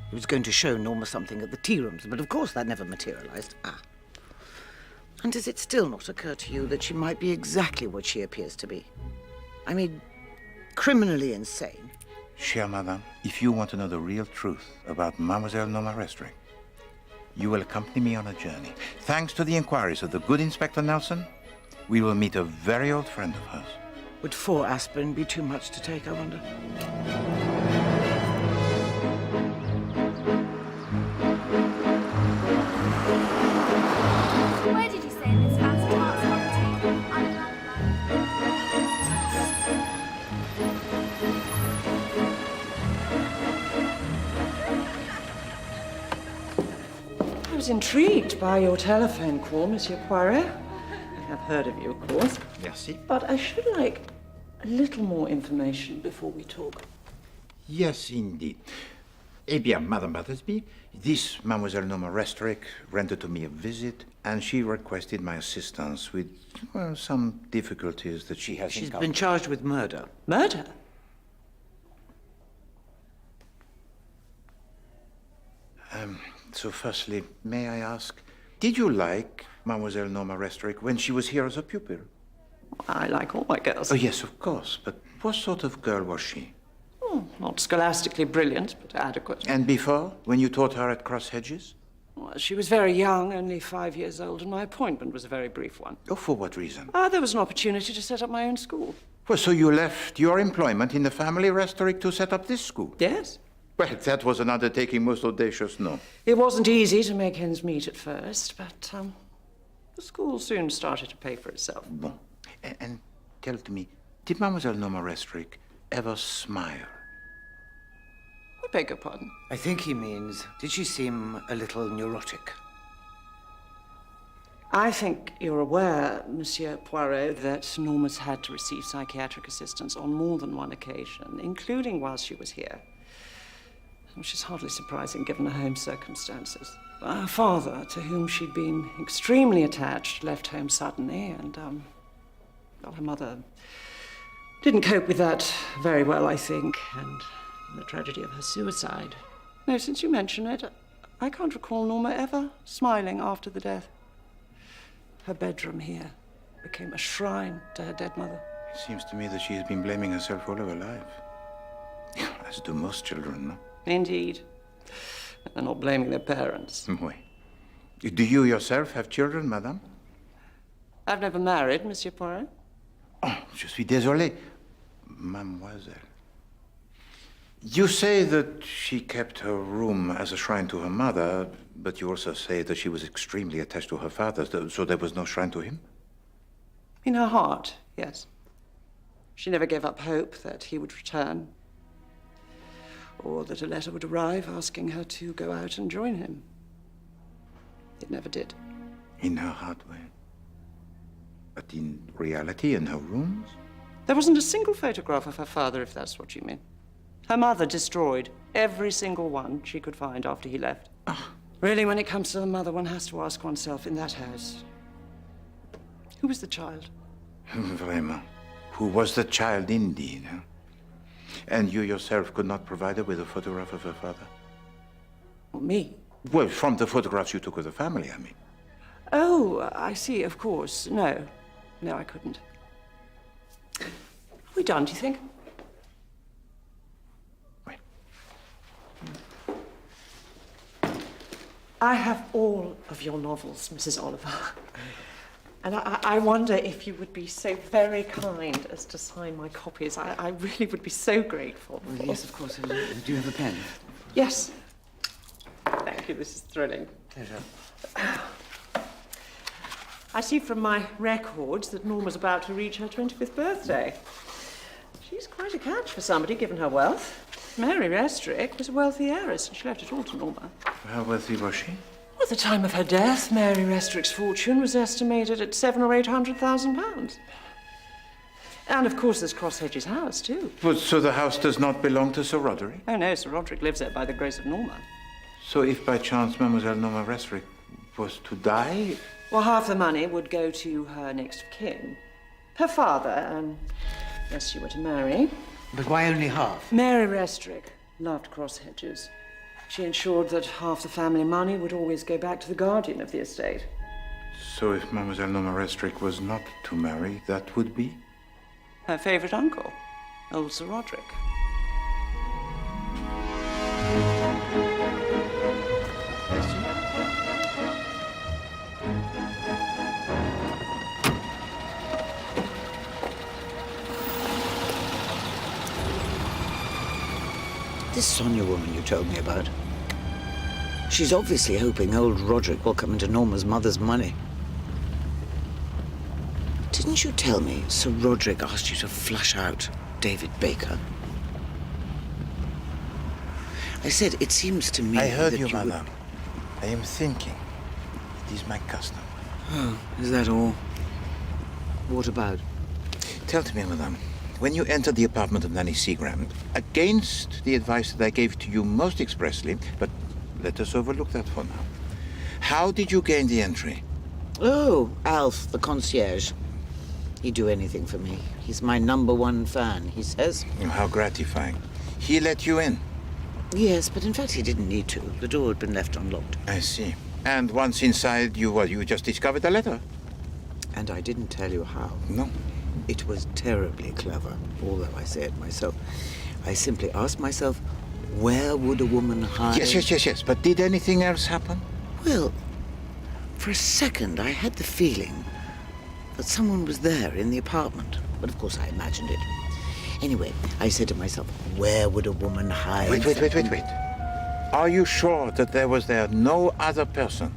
He was going to show Norma something at the tea rooms, but of course that never materialized. And does it still not occur to you that she might be exactly what she appears to be? I mean, criminally insane. Chère Madame, if you want to know the real truth about Mademoiselle Norma Restrick, you will accompany me on a journey. Thanks to the inquiries of the good Inspector Nelson, we will meet a very old friend of hers. Would 4 aspirin be too much to take, I wonder? Where did you say this fancy tarts I was intrigued by your telephone call, Monsieur Poirot. I have heard of you, of course. Merci. But I should like a little more information before we talk. Yes, indeed. Eh bien, Madame Battersby, this Mademoiselle Norma Restrick rendered to me a visit, and she requested my assistance with, well, some difficulties that she has She's encountered. been charged with murder. Murder? So firstly, may I ask, did you like Mademoiselle Norma Restrick when she was here as a pupil? I like all my girls. Oh, yes, of course. But what sort of girl was she? Not scholastically brilliant, but adequate. And before, when you taught her at Cross Hedges? Well, she was very young, only 5 years old, and my appointment was a very brief one. Oh, for what reason? There was an opportunity to set up my own school. Well, so you left your employment in the family Restrick to set up this school? Yes. Well, that was an undertaking most audacious, no? It wasn't easy to make ends meet at first, but the school soon started to pay for itself. Bon. And tell me, did Mademoiselle Norma Restrick ever smile? I beg your pardon? I think he means, did she seem a little neurotic? I think you're aware, Monsieur Poirot, that Norma's had to receive psychiatric assistance on more than one occasion, including while she was here. Which is hardly surprising given her home circumstances. Her father, to whom she'd been extremely attached, left home suddenly, and, well, her mother didn't cope with that very well, I think, and the tragedy of her suicide. No, since you mention it, I can't recall Norma ever smiling after the death. Her bedroom here became a shrine to her dead mother. It seems to me that she has been blaming herself all of her life. As do most children, no? Indeed. They're not blaming their parents. Oui. Do you yourself have children, madame? I've never married, Monsieur Poirot. Oh, je suis désolé. Mademoiselle. You say that she kept her room as a shrine to her mother, but you also say that she was extremely attached to her father, so there was no shrine to him? In her heart, yes. She never gave up hope that he would return, or that a letter would arrive asking her to go out and join him. It never did. In her heart, well. But in reality, in her rooms? There wasn't a single photograph of her father, if that's what you mean. Her mother destroyed every single one she could find after he left. Really, when it comes to the mother, one has to ask oneself, in that house, who was the child? Vraiment. Who was the child indeed, huh? And you yourself could not provide her with a photograph of her father? Me? Well, from the photographs you took of the family, I mean. Oh, I see, of course. No. No, I couldn't. Are we done, do you think? Wait. I have all of your novels, Mrs. Oliver. And I wonder if you would be so very kind as to sign my copies. I really would be so grateful. Well, yes, of course. Do you have a pen? Yes. Thank you, this is thrilling. Pleasure. I see from my records that Norma's about to reach her 25th birthday. She's quite a catch for somebody, given her wealth. Mary Restrick was a wealthy heiress, and she left it all to Norma. How wealthy was she? At the time of her death, Mary Restrick's fortune was estimated at £700,000 or £800,000. And of course, there's Crosshedge's house too. Well, so the house does not belong to Sir Roderick? Oh no, Sir Roderick lives there by the grace of Norma. So if by chance Mademoiselle Norma Restrick was to die... Well, half the money would go to her next of kin. Her father, unless she were to marry. But why only half? Mary Restrick loved Crosshedges. She ensured that half the family money would always go back to the guardian of the estate. So if Mademoiselle Norma Restrick was not to marry, that would be? Her favourite uncle, old Sir Roderick. This Sonia woman you told me about, she's obviously hoping old Roderick will come into Norma's mother's money. Didn't you tell me Sir Roderick asked you to flush out David Baker? I said, it seems to me I heard that you, would... madame. I am thinking. It is my custom. Oh, is that all? What about? Tell me, madame, when you entered the apartment of Nanny Seagram, against the advice that I gave to you most expressly, but let us overlook that for now, how did you gain the entry? Oh, Alf, the concierge. He'd do anything for me. He's my #1 fan, he says. Oh, how gratifying. He let you in? Yes, but in fact he didn't need to. The door had been left unlocked. I see. And once inside, you just discovered a letter? And I didn't tell you how. No. It was terribly clever, although I say it myself. I simply asked myself, where would a woman hide? Yes. But did anything else happen? Well, for a second I had the feeling that someone was there in the apartment. But of course I imagined it. Anyway, I said to myself, where would a woman hide? Wait. Are you sure that there was no other person?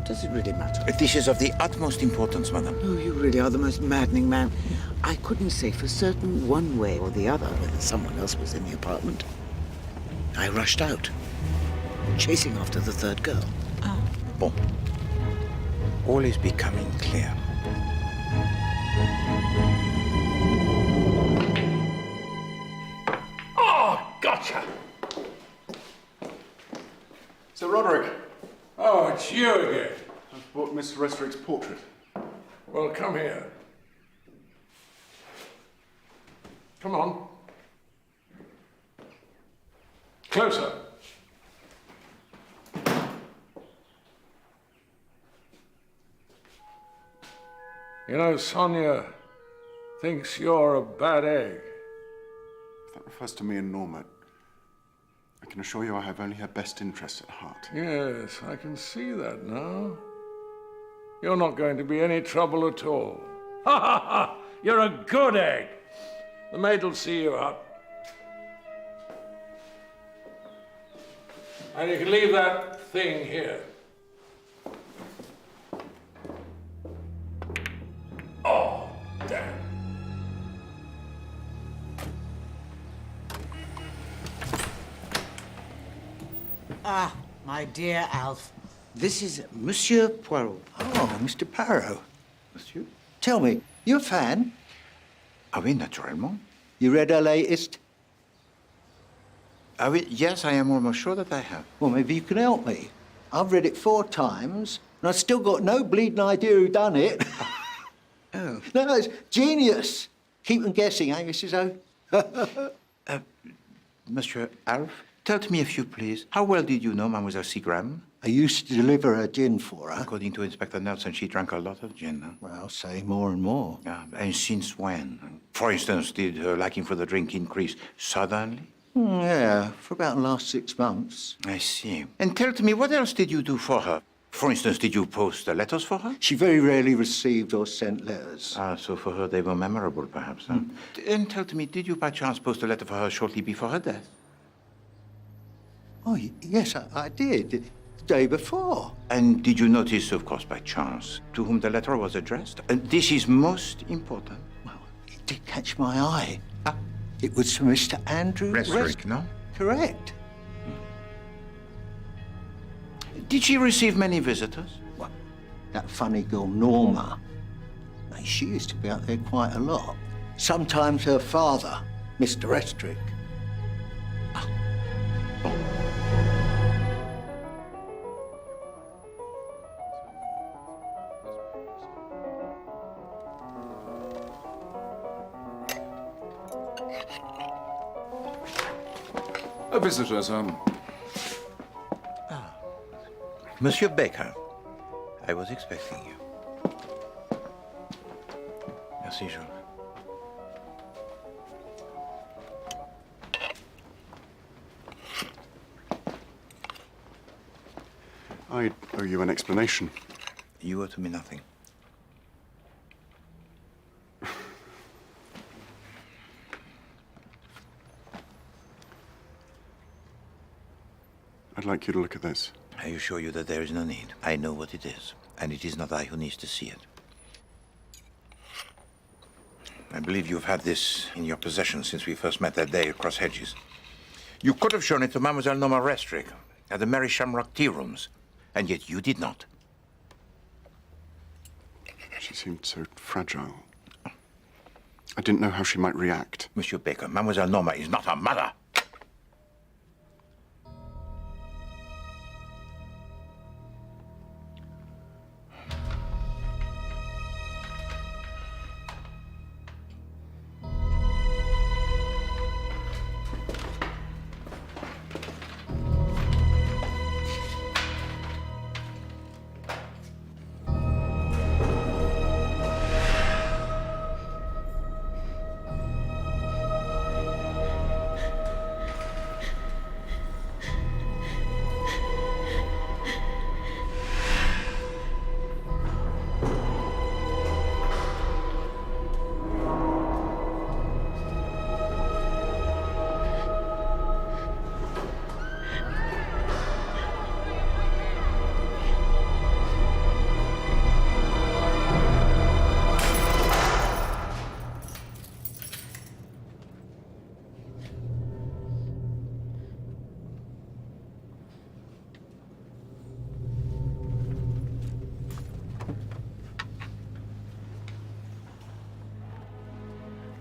Does it really matter? This is of the utmost importance, madame. Oh, you really are the most maddening man. I couldn't say for certain one way or the other whether someone else was in the apartment. I rushed out, chasing after the third girl. Oh. Bon. All is becoming clear. Oh, gotcha! Sir Roderick. Oh, it's you again. I've bought Miss Restrick's portrait. Well, come here. Come on. Closer. You know, Sonia thinks you're a bad egg. If that refers to me and Norma, I can assure you I have only her best interests at heart. Yes, I can see that now. You're not going to be any trouble at all. Ha ha ha! You're a good egg. The maid will see you up. And you can leave that thing here. Oh, damn. Ah, my dear Alf. This is Monsieur Poirot. Oh, Mr. Poirot. Monsieur? Tell me, you a fan? Ah oui, naturellement. You read her latest? Ah oui, yes, I am almost sure that I have. Well, maybe you can help me. I've read it 4 times, and I've still got no bleeding idea who done it. Oh. No, it's genius. Keep them guessing, eh, Mrs. O? Monsieur Alf, tell me if you please, how well did you know Mademoiselle Seagram? I used to deliver her gin for her. According to Inspector Nelson, she drank a lot of gin, huh? Well, say more and more. And since when? For instance, did her liking for the drink increase suddenly? Yeah, for about the last 6 months. I see. And tell me, what else did you do for her? For instance, did you post letters for her? She very rarely received or sent letters. Ah, so for her they were memorable, perhaps, huh? And tell me, did you by chance post a letter for her shortly before her death? Oh, yes, I did. The day before. And did you notice, of course, by chance, to whom the letter was addressed? And this is most important. Well, it did catch my eye. It was to Mr. Andrew Restrick, no? Correct. Did she receive many visitors? Well, that funny girl, Norma. She used to be out there quite a lot. Sometimes her father, Mr. Restrick. A visitor, sir. Monsieur Baker, I was expecting you. Merci, Georges. I owe you an explanation. You owe to me nothing. I'd like you to look at this. I assure you that there is no need. I know what it is, and it is not I who needs to see it. I believe you've had this in your possession since we first met that day across hedges. You could have shown it to Mademoiselle Norma Restrick at the Merry Shamrock Tea Rooms, and yet you did not. She seemed so fragile. I didn't know how she might react. Monsieur Baker, Mademoiselle Norma is not her mother.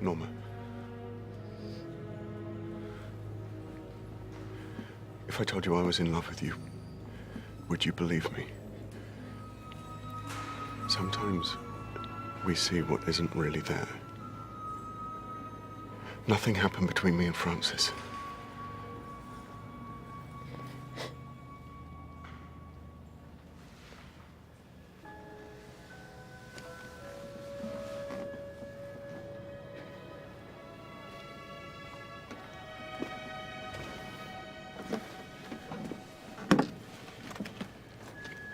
Norma. If I told you I was in love with you, would you believe me? Sometimes we see what isn't really there. Nothing happened between me and Francis.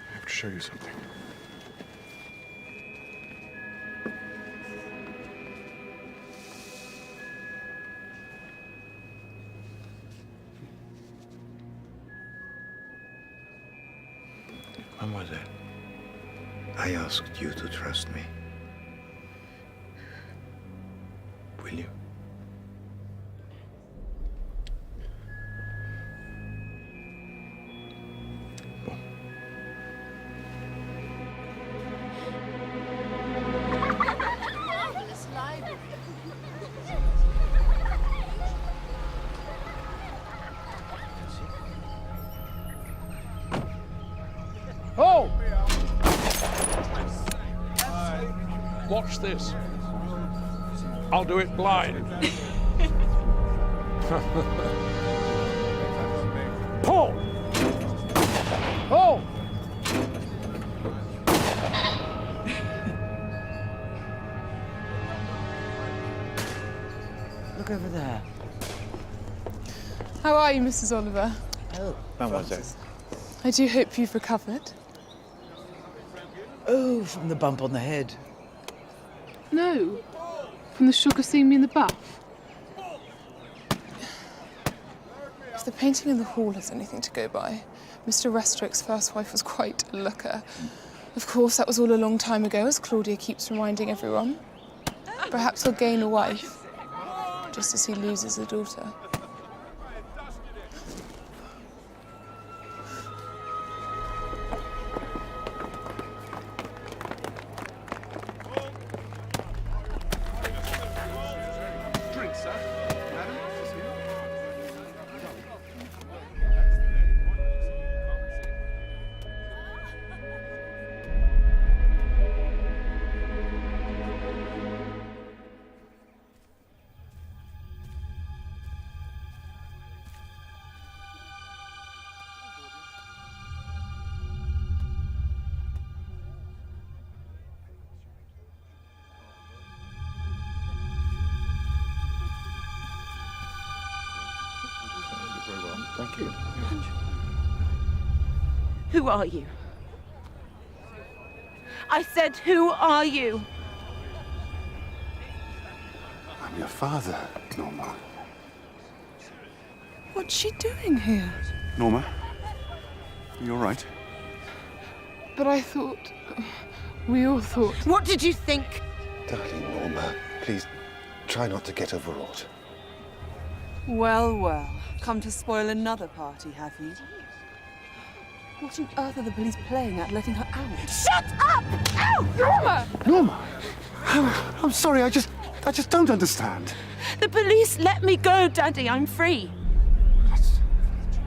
I have to show you something. Mademoiselle, I asked you to trust me. Will you? Oh! Watch this. I'll do it blind. Pull! Oh! Look over there. How are you, Mrs. Oliver? Oh, Mademoiselle. I do hope you've recovered. Oh, from the bump on the head. No, from the sugar seeing me in the bath. If the painting in the hall is anything to go by, Mr. Restrick's first wife was quite a looker. Of course, that was all a long time ago, as Claudia keeps reminding everyone. Perhaps he'll gain a wife, just as he loses a daughter. Thank you. Who are you? I said, who are you? I'm your father, Norma. What's she doing here? Norma, are you all right? But I thought... we all thought... What did you think? Darling Norma, please try not to get overwrought. Well, well. Come to spoil another party, have you? What on earth are the police playing at, letting her out? Shut up! Ow! Norma! Norma! I'm sorry, I just don't understand. The police let me go, Daddy. I'm free.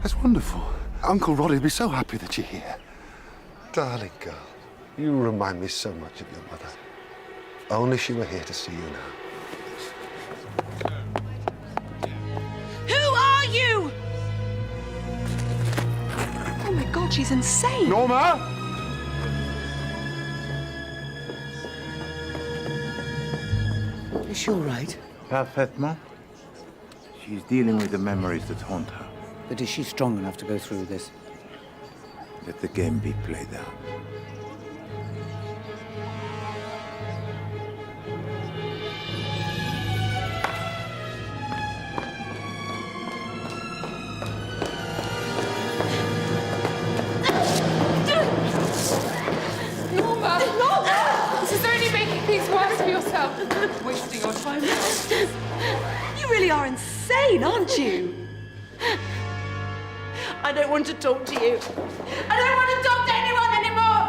That's wonderful. Uncle Roddy'd be so happy that you're here. Darling girl, you remind me so much of your mother. Only she were here to see you now. Who are you? Oh my God, she's insane. Norma! Is she all right? Parfaitement. She's dealing with the memories that haunt her. But is she strong enough to go through this? Let the game be played out. Norma! Norma! This is only making things worse for yourself. Wasting your time. You really are insane, aren't you? I don't want to talk to you. I don't want to talk to anyone anymore!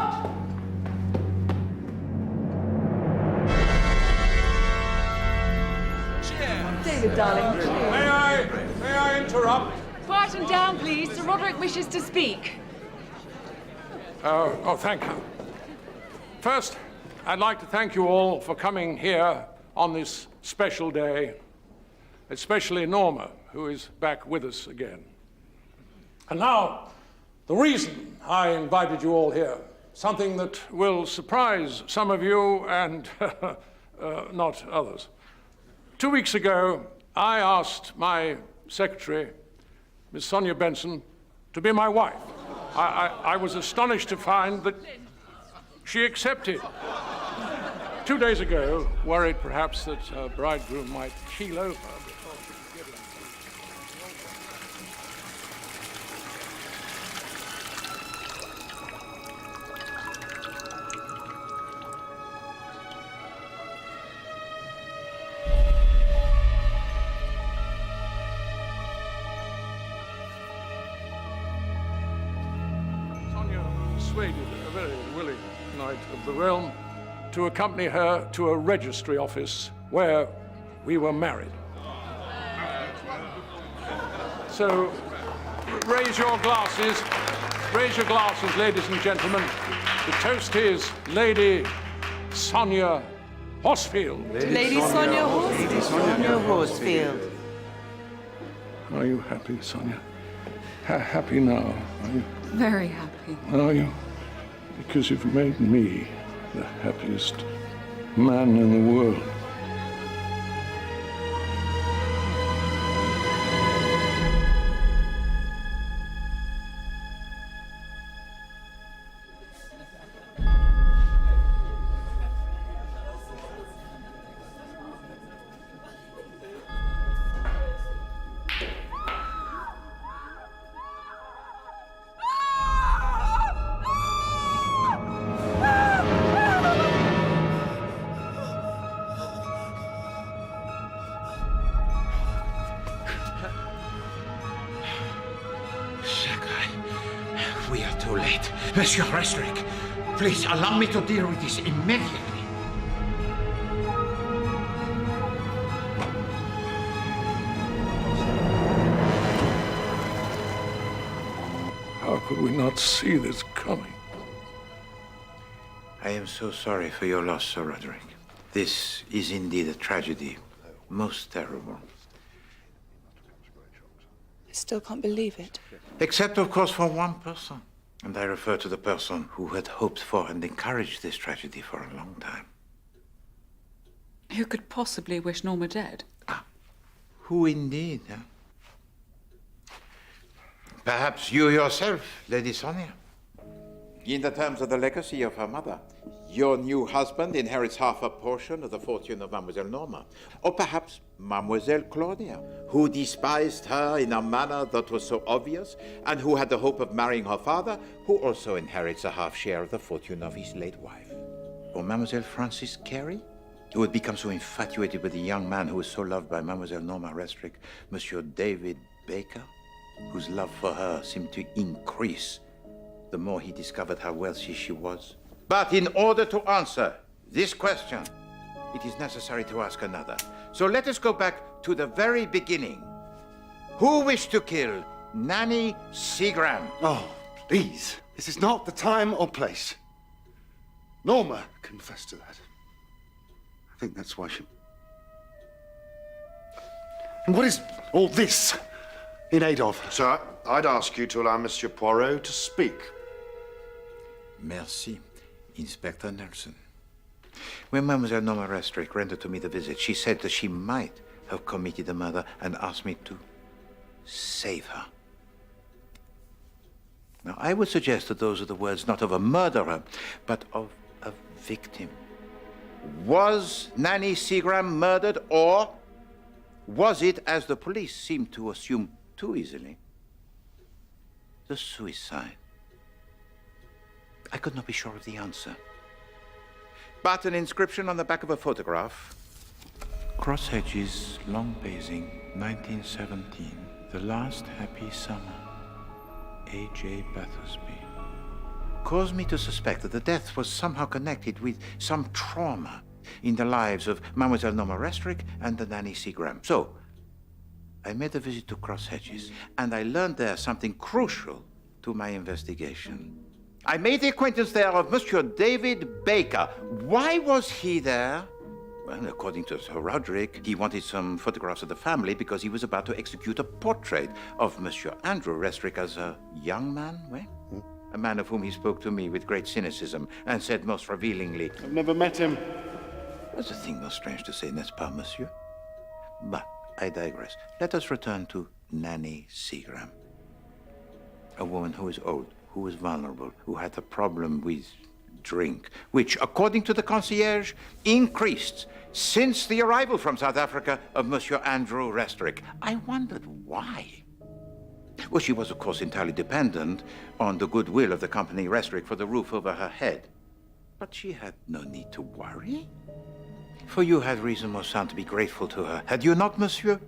David, darling. May I interrupt? Quieten down, please. Sir Roderick wishes to speak. Oh, thank you. First, I'd like to thank you all for coming here on this special day, especially Norma, who is back with us again. And now, the reason I invited you all here, something that will surprise some of you and not others. 2 weeks ago, I asked my secretary, Miss Sonia Benson, to be my wife. I was astonished to find that she accepted. 2 days ago, worried perhaps that her bridegroom might keel over before she could get him. Sonia persuaded a very willing knight of the realm to accompany her to a registry office where we were married. So, raise your glasses, ladies and gentlemen. The toast is Lady Sonia Horsfield. Lady Sonia Horsfield. Lady Sonia Horsfield. Are you happy, Sonia? Happy now, are you? Very happy. Are you? Because you've made me the happiest man in the world. too late. Monsieur Restrick, please allow me to deal with this immediately. How could we not see this coming? I am so sorry for your loss, Sir Roderick. This is indeed a tragedy, most terrible. I still can't believe it. Except, of course, for one person. And I refer to the person who had hoped for and encouraged this tragedy for a long time. Who could possibly wish Norma dead? Who indeed, huh? Perhaps you yourself, Lady Sonia. In the terms of the legacy of her mother, your new husband inherits half a portion of the fortune of Mademoiselle Norma. Or perhaps Mademoiselle Claudia, who despised her in a manner that was so obvious, and who had the hope of marrying her father, who also inherits a half share of the fortune of his late wife. Or Mademoiselle Frances Carey, who had become so infatuated with the young man who was so loved by Mademoiselle Norma Restrick, Monsieur David Baker, whose love for her seemed to increase the more he discovered how wealthy she was. But in order to answer this question, it is necessary to ask another. So let us go back to the very beginning. Who wished to kill Nanny Seagram? Oh, please. This is not the time or place. Norma confessed to that. I think that's why she... And what is all this in aid of? Sir, I'd ask you to allow Monsieur Poirot to speak. Merci, Inspector Nelson. When Mademoiselle Norma Restrick rendered to me the visit, she said that she might have committed the murder and asked me to save her. Now, I would suggest that those are the words not of a murderer, but of a victim. Was Nanny Seagram murdered, or was it, as the police seem to assume too easily, the suicide? I could not be sure of the answer. But an inscription on the back of a photograph. Cross Hedges, Long Basing, 1917. The last happy summer. A.J. Battersby. Caused me to suspect that the death was somehow connected with some trauma in the lives of Mademoiselle Norma Restrick and the Nanny Seagram. So, I made a visit to Cross Hedges, and I learned there something crucial to my investigation. I made the acquaintance there of Monsieur David Baker. Why was he there? Well, according to Sir Roderick, he wanted some photographs of the family because he was about to execute a portrait of Monsieur Andrew Restrick as a young man, a man of whom he spoke to me with great cynicism and said most revealingly, I've never met him. That's a thing most strange to say, n'est-ce pas, monsieur? But I digress. Let us return to Nanny Seagram. A woman who is old, who was vulnerable, who had a problem with drink, which, according to the concierge, increased since the arrival from South Africa of Monsieur Andrew Restrick. I wondered why. Well, she was, of course, entirely dependent on the goodwill of the company Restrick for the roof over her head. But she had no need to worry. For you had reason, mon sang, to be grateful to her. Had you not, monsieur?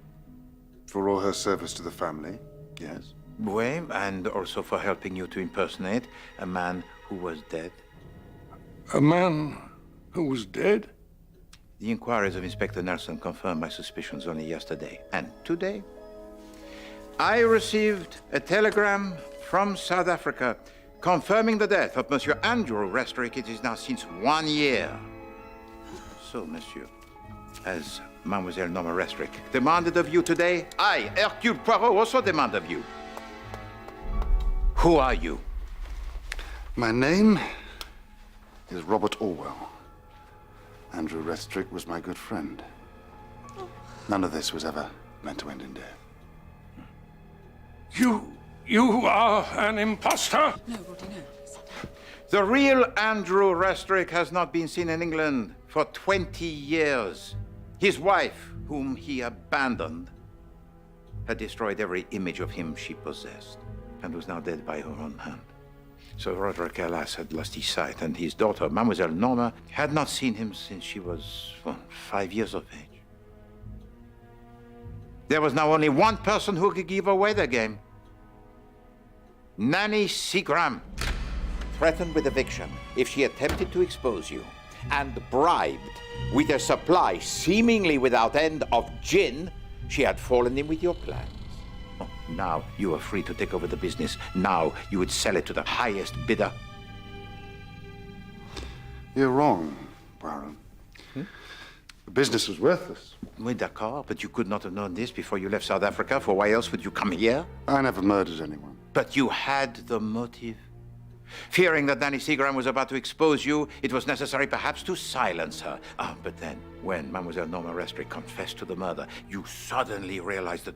For all her service to the family, yes. Oui, and also for helping you to impersonate a man who was dead. A man who was dead? The inquiries of Inspector Nelson confirmed my suspicions only yesterday. And today, I received a telegram from South Africa confirming the death of Monsieur Andrew Restrick. It is now since 1 year. So, monsieur, as Mademoiselle Norma Restrick demanded of you today, I, Hercule Poirot, also demand of you. Who are you? My name is Robert Orwell. Andrew Restrick was my good friend. None of this was ever meant to end in death. You are an imposter? No, Roddy, no. The real Andrew Restrick has not been seen in England for 20 years. His wife, whom he abandoned, had destroyed every image of him she possessed, and was now dead by her own hand. So Roderick, alas, had lost his sight, and his daughter, Mademoiselle Norma, had not seen him since she was, 5 years of age. There was now only one person who could give away the game. Nanny Seagram. threatened with eviction if she attempted to expose you, and bribed with a supply seemingly without end of gin, she had fallen in with your plans. Oh, now you are free to take over the business. Now you would sell it to the highest bidder. You're wrong, Poirot. The business was worthless. Oui, d'accord, but you could not have known this before you left South Africa, for why else would you come here? I never murdered anyone. But you had the motive. Fearing that Danny Seagram was about to expose you, it was necessary perhaps to silence her. Ah, but then, when Mademoiselle Norma Restrick confessed to the murder, you suddenly realized that,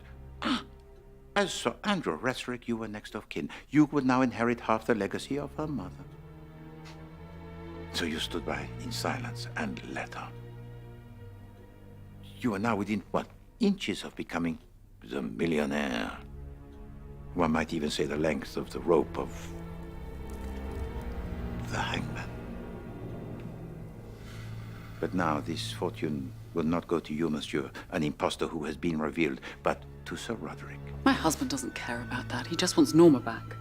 as Sir Andrew Restrick, you were next of kin. You would now inherit half the legacy of her mother. So you stood by in silence and let her. You are now within, what, inches of becoming the millionaire. One might even say the length of the rope of the hangman. But now this fortune will not go to you, monsieur, an impostor who has been revealed, but to Sir Roderick. My husband doesn't care about that. He just wants Norma back.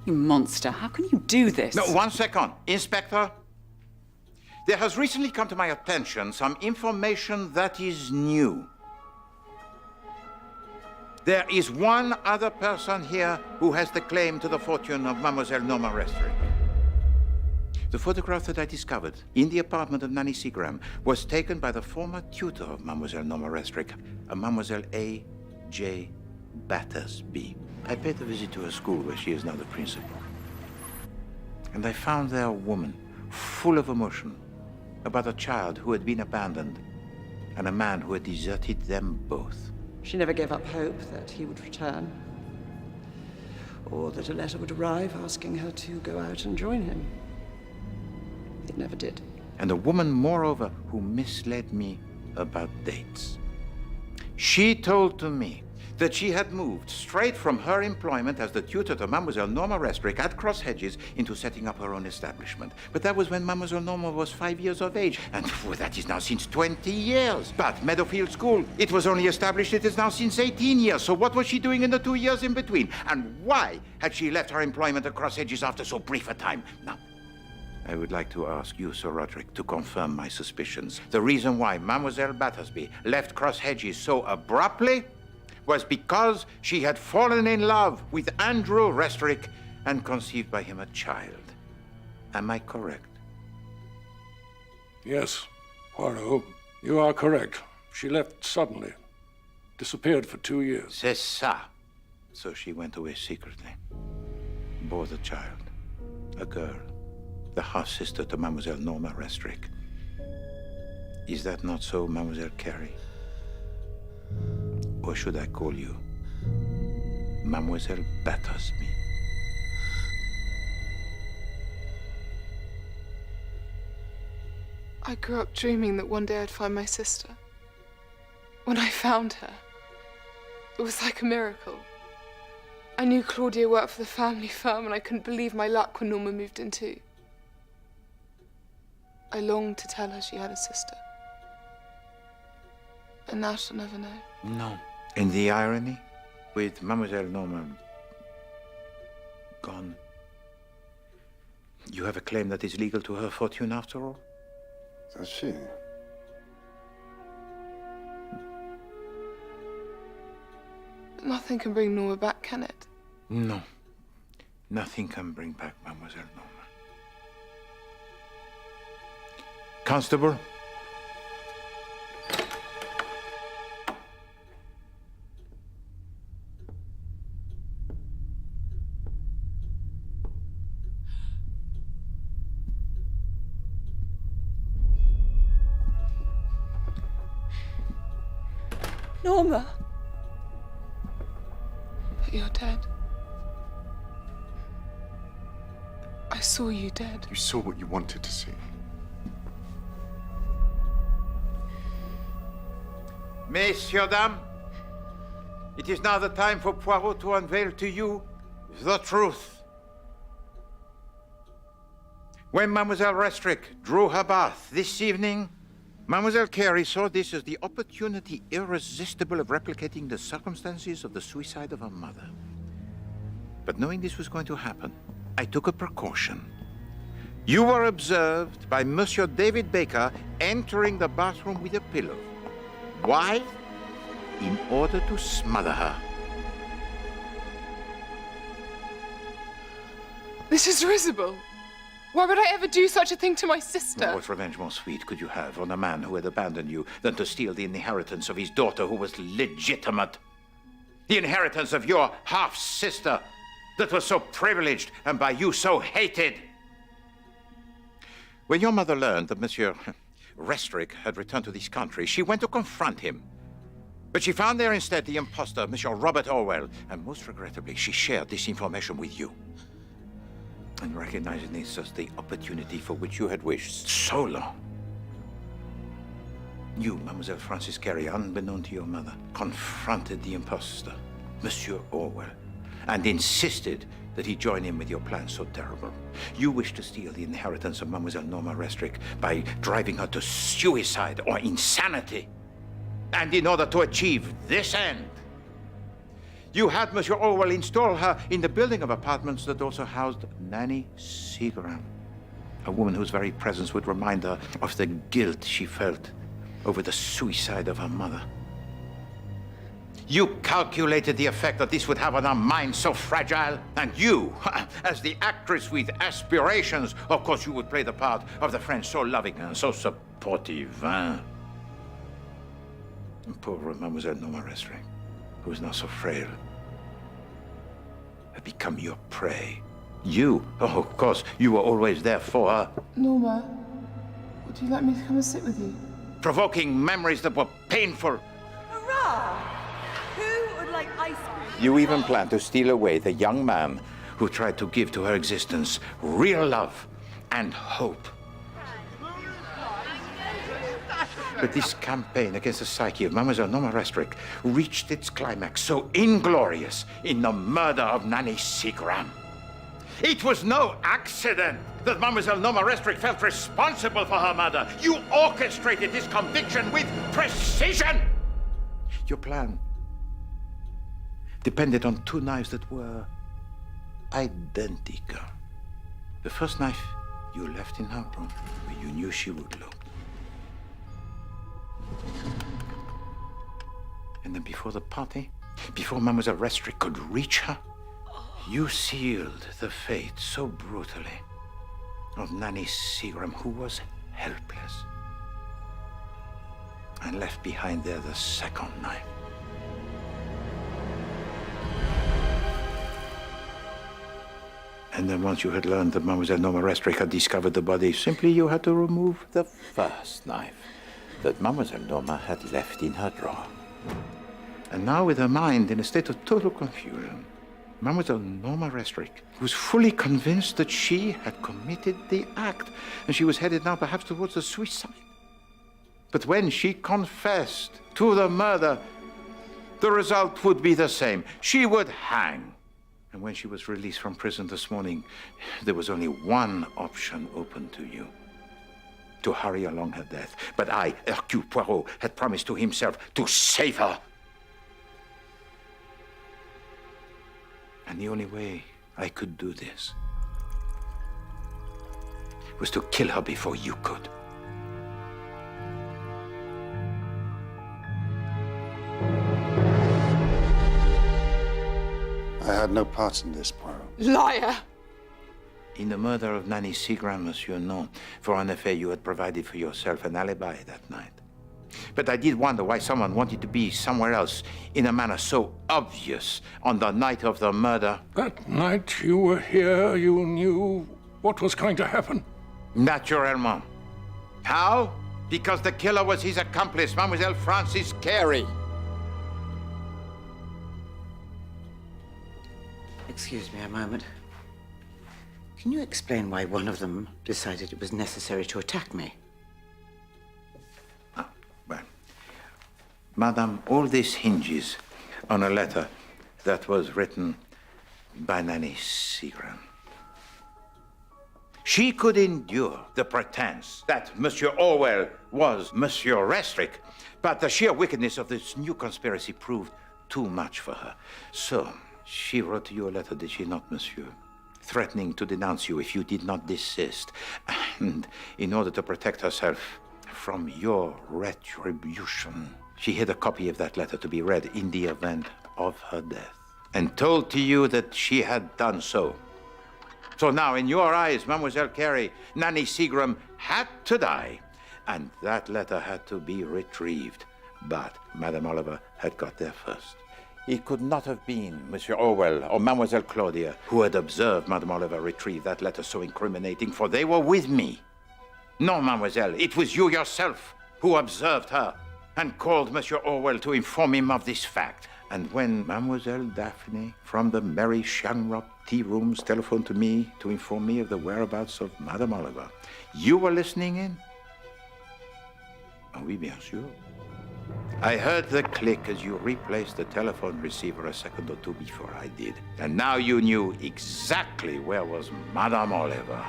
You monster. How can you do this? No, 1 second. Inspector, there has recently come to my attention some information that is new. There is one other person here who has the claim to the fortune of Mademoiselle Norma Restrick. The photograph that I discovered in the apartment of Nanny Seagram was taken by the former tutor of Mademoiselle Norma Restrick, a Mademoiselle A.J. Battersby. I paid a visit to her school where she is now the principal. And I found there a woman full of emotion about a child who had been abandoned and a man who had deserted them both. She never gave up hope that he would return, or that a letter would arrive asking her to go out and join him. It never did. And a woman, moreover, who misled me about dates. She told to me that she had moved straight from her employment as the tutor to Mademoiselle Norma Restrick at Cross Hedges into setting up her own establishment. But that was when Mademoiselle Norma was 5 years of age, and well, that is now since 20 years. But Meadowfield School, it was only established, it is now since 18 years. So what was she doing in the 2 years in between? And why had she left her employment at Cross Hedges after so brief a time? Now, I would like to ask you, Sir Roderick, to confirm my suspicions. The reason why Mademoiselle Battersby left Cross Hedges so abruptly was because she had fallen in love with Andrew Restrick and conceived by him a child. Am I correct? Yes, Poirot, you are correct. She left suddenly. Disappeared for 2 years. C'est ça. So she went away secretly. Bore the child. A girl. The half-sister to Mademoiselle Norma Restrick. Is that not so, Mademoiselle Carey? Or should I call you Mademoiselle Battersby? I grew up dreaming that one day I'd find my sister. When I found her, it was like a miracle. I knew Claudia worked for the family firm, and I couldn't believe my luck when Norma moved in too. I longed to tell her she had a sister. And now she'll never know. No. And the irony? With Mademoiselle Norma gone, you have a claim that is legal to her fortune after all? Does she? But nothing can bring Norma back, can it? No. Nothing can bring back Mademoiselle Norma. Constable? Norma! But you're dead. I saw you dead. You saw what you wanted to see. Messieurs, dames, it is now the time for Poirot to unveil to you the truth. When Mademoiselle Restrick drew her bath this evening, Mademoiselle Carey saw this as the opportunity irresistible of replicating the circumstances of the suicide of her mother. But knowing this was going to happen, I took a precaution. You were observed by Monsieur David Baker entering the bathroom with a pillow. Why? In order to smother her. This is risible. Why would I ever do such a thing to my sister? What revenge more sweet could you have on a man who had abandoned you than to steal the inheritance of his daughter who was legitimate? The inheritance of your half-sister that was so privileged and by you so hated. When your mother learned that Monsieur Restrick had returned to this country, she went to confront him. But she found there instead the impostor, Monsieur Robert Orwell, and most regrettably, she shared this information with you. And recognizing this as the opportunity for which you had wished so long, you, Mademoiselle Frances Carey, unbeknown to your mother, confronted the impostor, Monsieur Orwell, and insisted that he join in with your plan so terrible. You wished to steal the inheritance of Mademoiselle Norma Restrick by driving her to suicide or insanity. And in order to achieve this end, you had Monsieur Orwell install her in the building of apartments that also housed Nanny Seagram, a woman whose very presence would remind her of the guilt she felt over the suicide of her mother. You calculated the effect that this would have on a mind so fragile, and you, as the actress with aspirations, of course you would play the part of the friend so loving and so supportive, hein? And poor Mademoiselle Norma Restrick, who is now so frail, had become your prey. You, oh, of course, you were always there for her. Norma, would you like me to come and sit with you? Provoking memories that were painful. Hurrah! Who would like ice cream? You even planned to steal away the young man who tried to give to her existence real love and hope. But this campaign against the psyche of Mademoiselle Norma Restrick reached its climax so inglorious in the murder of Nanny Seagram. It was no accident that Mademoiselle Norma Restrick felt responsible for her murder. You orchestrated this conviction with precision. Your plan depended on two knives that were identical. The first knife you left in her room, where you knew she would look. And then before the party, before Mademoiselle Restrick could reach her, you sealed the fate so brutally of Nanny Seagram, who was helpless, and left behind there the second knife. And then once you had learned that Mademoiselle Norma Restrick had discovered the body, simply you had to remove the first knife that Mademoiselle Norma had left in her drawer. And now, with her mind in a state of total confusion, Mademoiselle Norma Restrick was fully convinced that she had committed the act, and she was headed now perhaps towards the suicide. But when she confessed to the murder, the result would be the same. She would hang. And when she was released from prison this morning, there was only one option open to you: to hurry along her death. But I, Hercule Poirot, had promised to himself to save her. And the only way I could do this was to kill her before you could. I had no part in this, Poirot. Liar! In the murder of Nanny Seagram, Monsieur, no. For an affair you had provided for yourself an alibi that night. But I did wonder why someone wanted to be somewhere else in a manner so obvious on the night of the murder. That night you were here, you knew what was going to happen? Naturellement. How? Because the killer was his accomplice, Mademoiselle Frances Carey. Excuse me a moment. Can you explain why one of them decided it was necessary to attack me? Madame, all this hinges on a letter that was written by Nanny Seagram. She could endure the pretense that Monsieur Orwell was Monsieur Restrick, but the sheer wickedness of this new conspiracy proved too much for her. So she wrote to you a letter, did she not, Monsieur? threatening to denounce you if you did not desist. And in order to protect herself from your retribution, she hid a copy of that letter to be read in the event of her death, and told to you that she had done so. So now, in your eyes, Mademoiselle Carey, Nanny Seagram had to die, and that letter had to be retrieved. But Madame Oliver had got there first. It could not have been Monsieur Orwell or Mademoiselle Claudia who had observed Madame Oliver retrieve that letter so incriminating, for they were with me. No, Mademoiselle, it was you yourself who observed her and called Monsieur Orwell to inform him of this fact. And when Mademoiselle Daphne from the Merry Shamrock tea rooms telephoned to me to inform me of the whereabouts of Madame Oliver, you were listening in? Oui, bien sûr. I heard the click as you replaced the telephone receiver a second or two before I did. And now you knew exactly where was Madame Oliver.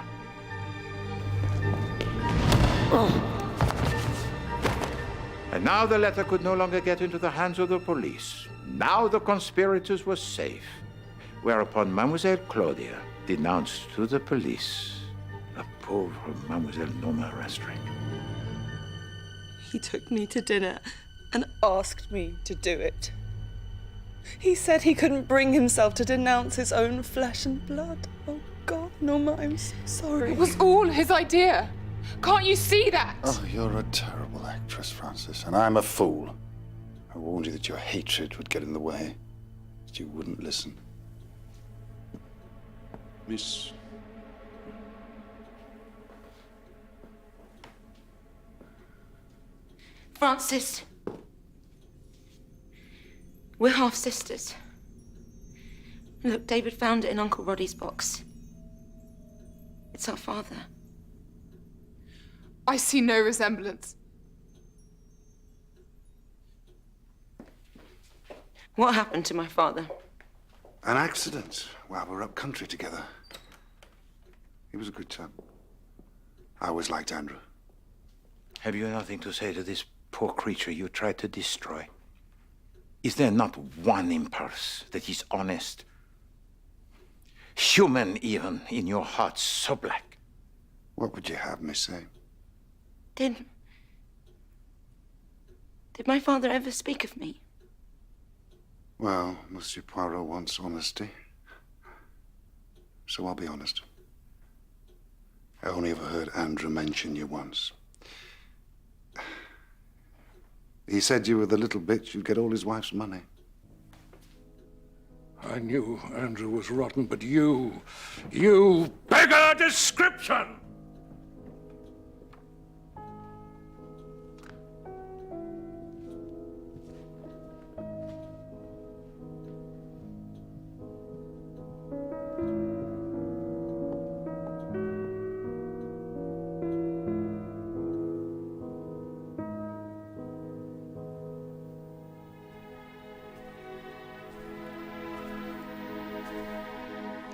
And now the letter could no longer get into the hands of the police. Now the conspirators were safe. Whereupon Mademoiselle Claudia denounced to the police the pauvre Mademoiselle Norma Restring. He took me to dinner and asked me to do it. He said he couldn't bring himself to denounce his own flesh and blood. Oh, God, Norma, I'm so sorry. It was all his idea. Can't you see that? Oh, you're a terrible actress, Francis, and I'm a fool. I warned you that your hatred would get in the way, that you wouldn't listen. Miss... Francis. We're half-sisters. Look, David found it in Uncle Roddy's box. It's our father. I see no resemblance. What happened to my father? An accident while we were up country together. He was a good chap. I always liked Andrew. Have you nothing to say to this poor creature you tried to destroy? Is there not one impulse that is honest, human even, in your heart so black? What would you have me say? Did my father ever speak of me? Well, Monsieur Poirot wants honesty. So I'll be honest. I only ever heard Andrew mention you once. He said you were the little bitch who'd get all his wife's money. I knew Andrew was rotten, but you beggar description!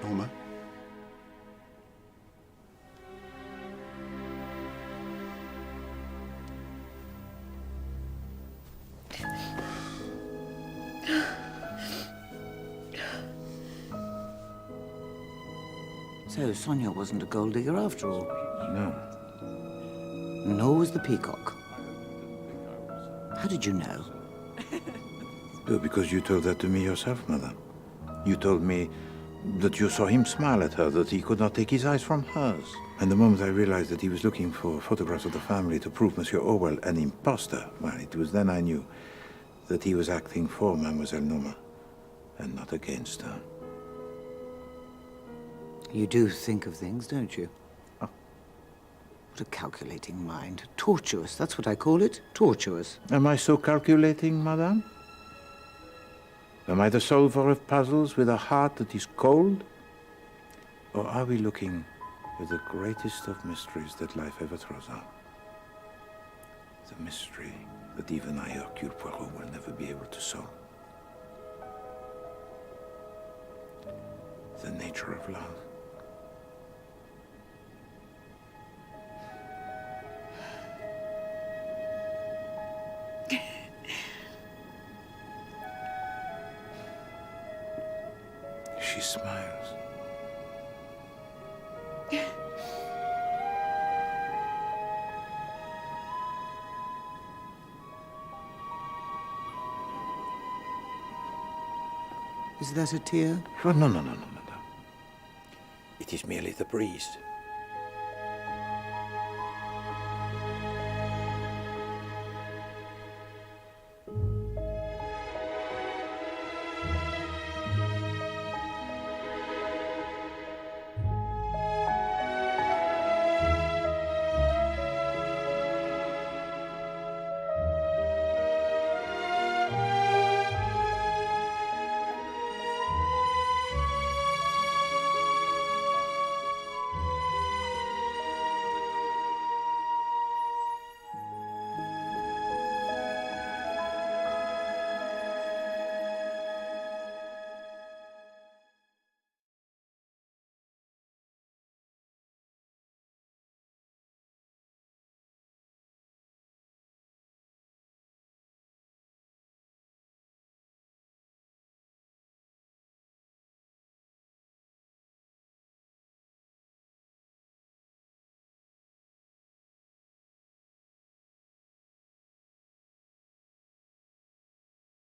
Norma? So Sonia wasn't a gold digger after all? No. Nor was the peacock. How did you know? Oh, because you told that to me yourself, Mother. You told me that you saw him smile at her, that he could not take his eyes from hers. And the moment I realized that he was looking for photographs of the family to prove Monsieur Orwell an impostor, well, it was then I knew that he was acting for Mademoiselle Norma and not against her. You do think of things, don't you? Oh. What a calculating mind. Tortuous, that's what I call it. Tortuous. Am I so calculating, Madame? Am I the solver of puzzles with a heart that is cold? Or are we looking at the greatest of mysteries that life ever throws out? The mystery that even I, Hercule Poirot, will never be able to solve. The nature of love. She smiles. Is that a tear? Oh, no, no, no, no, madame. It is merely the breeze.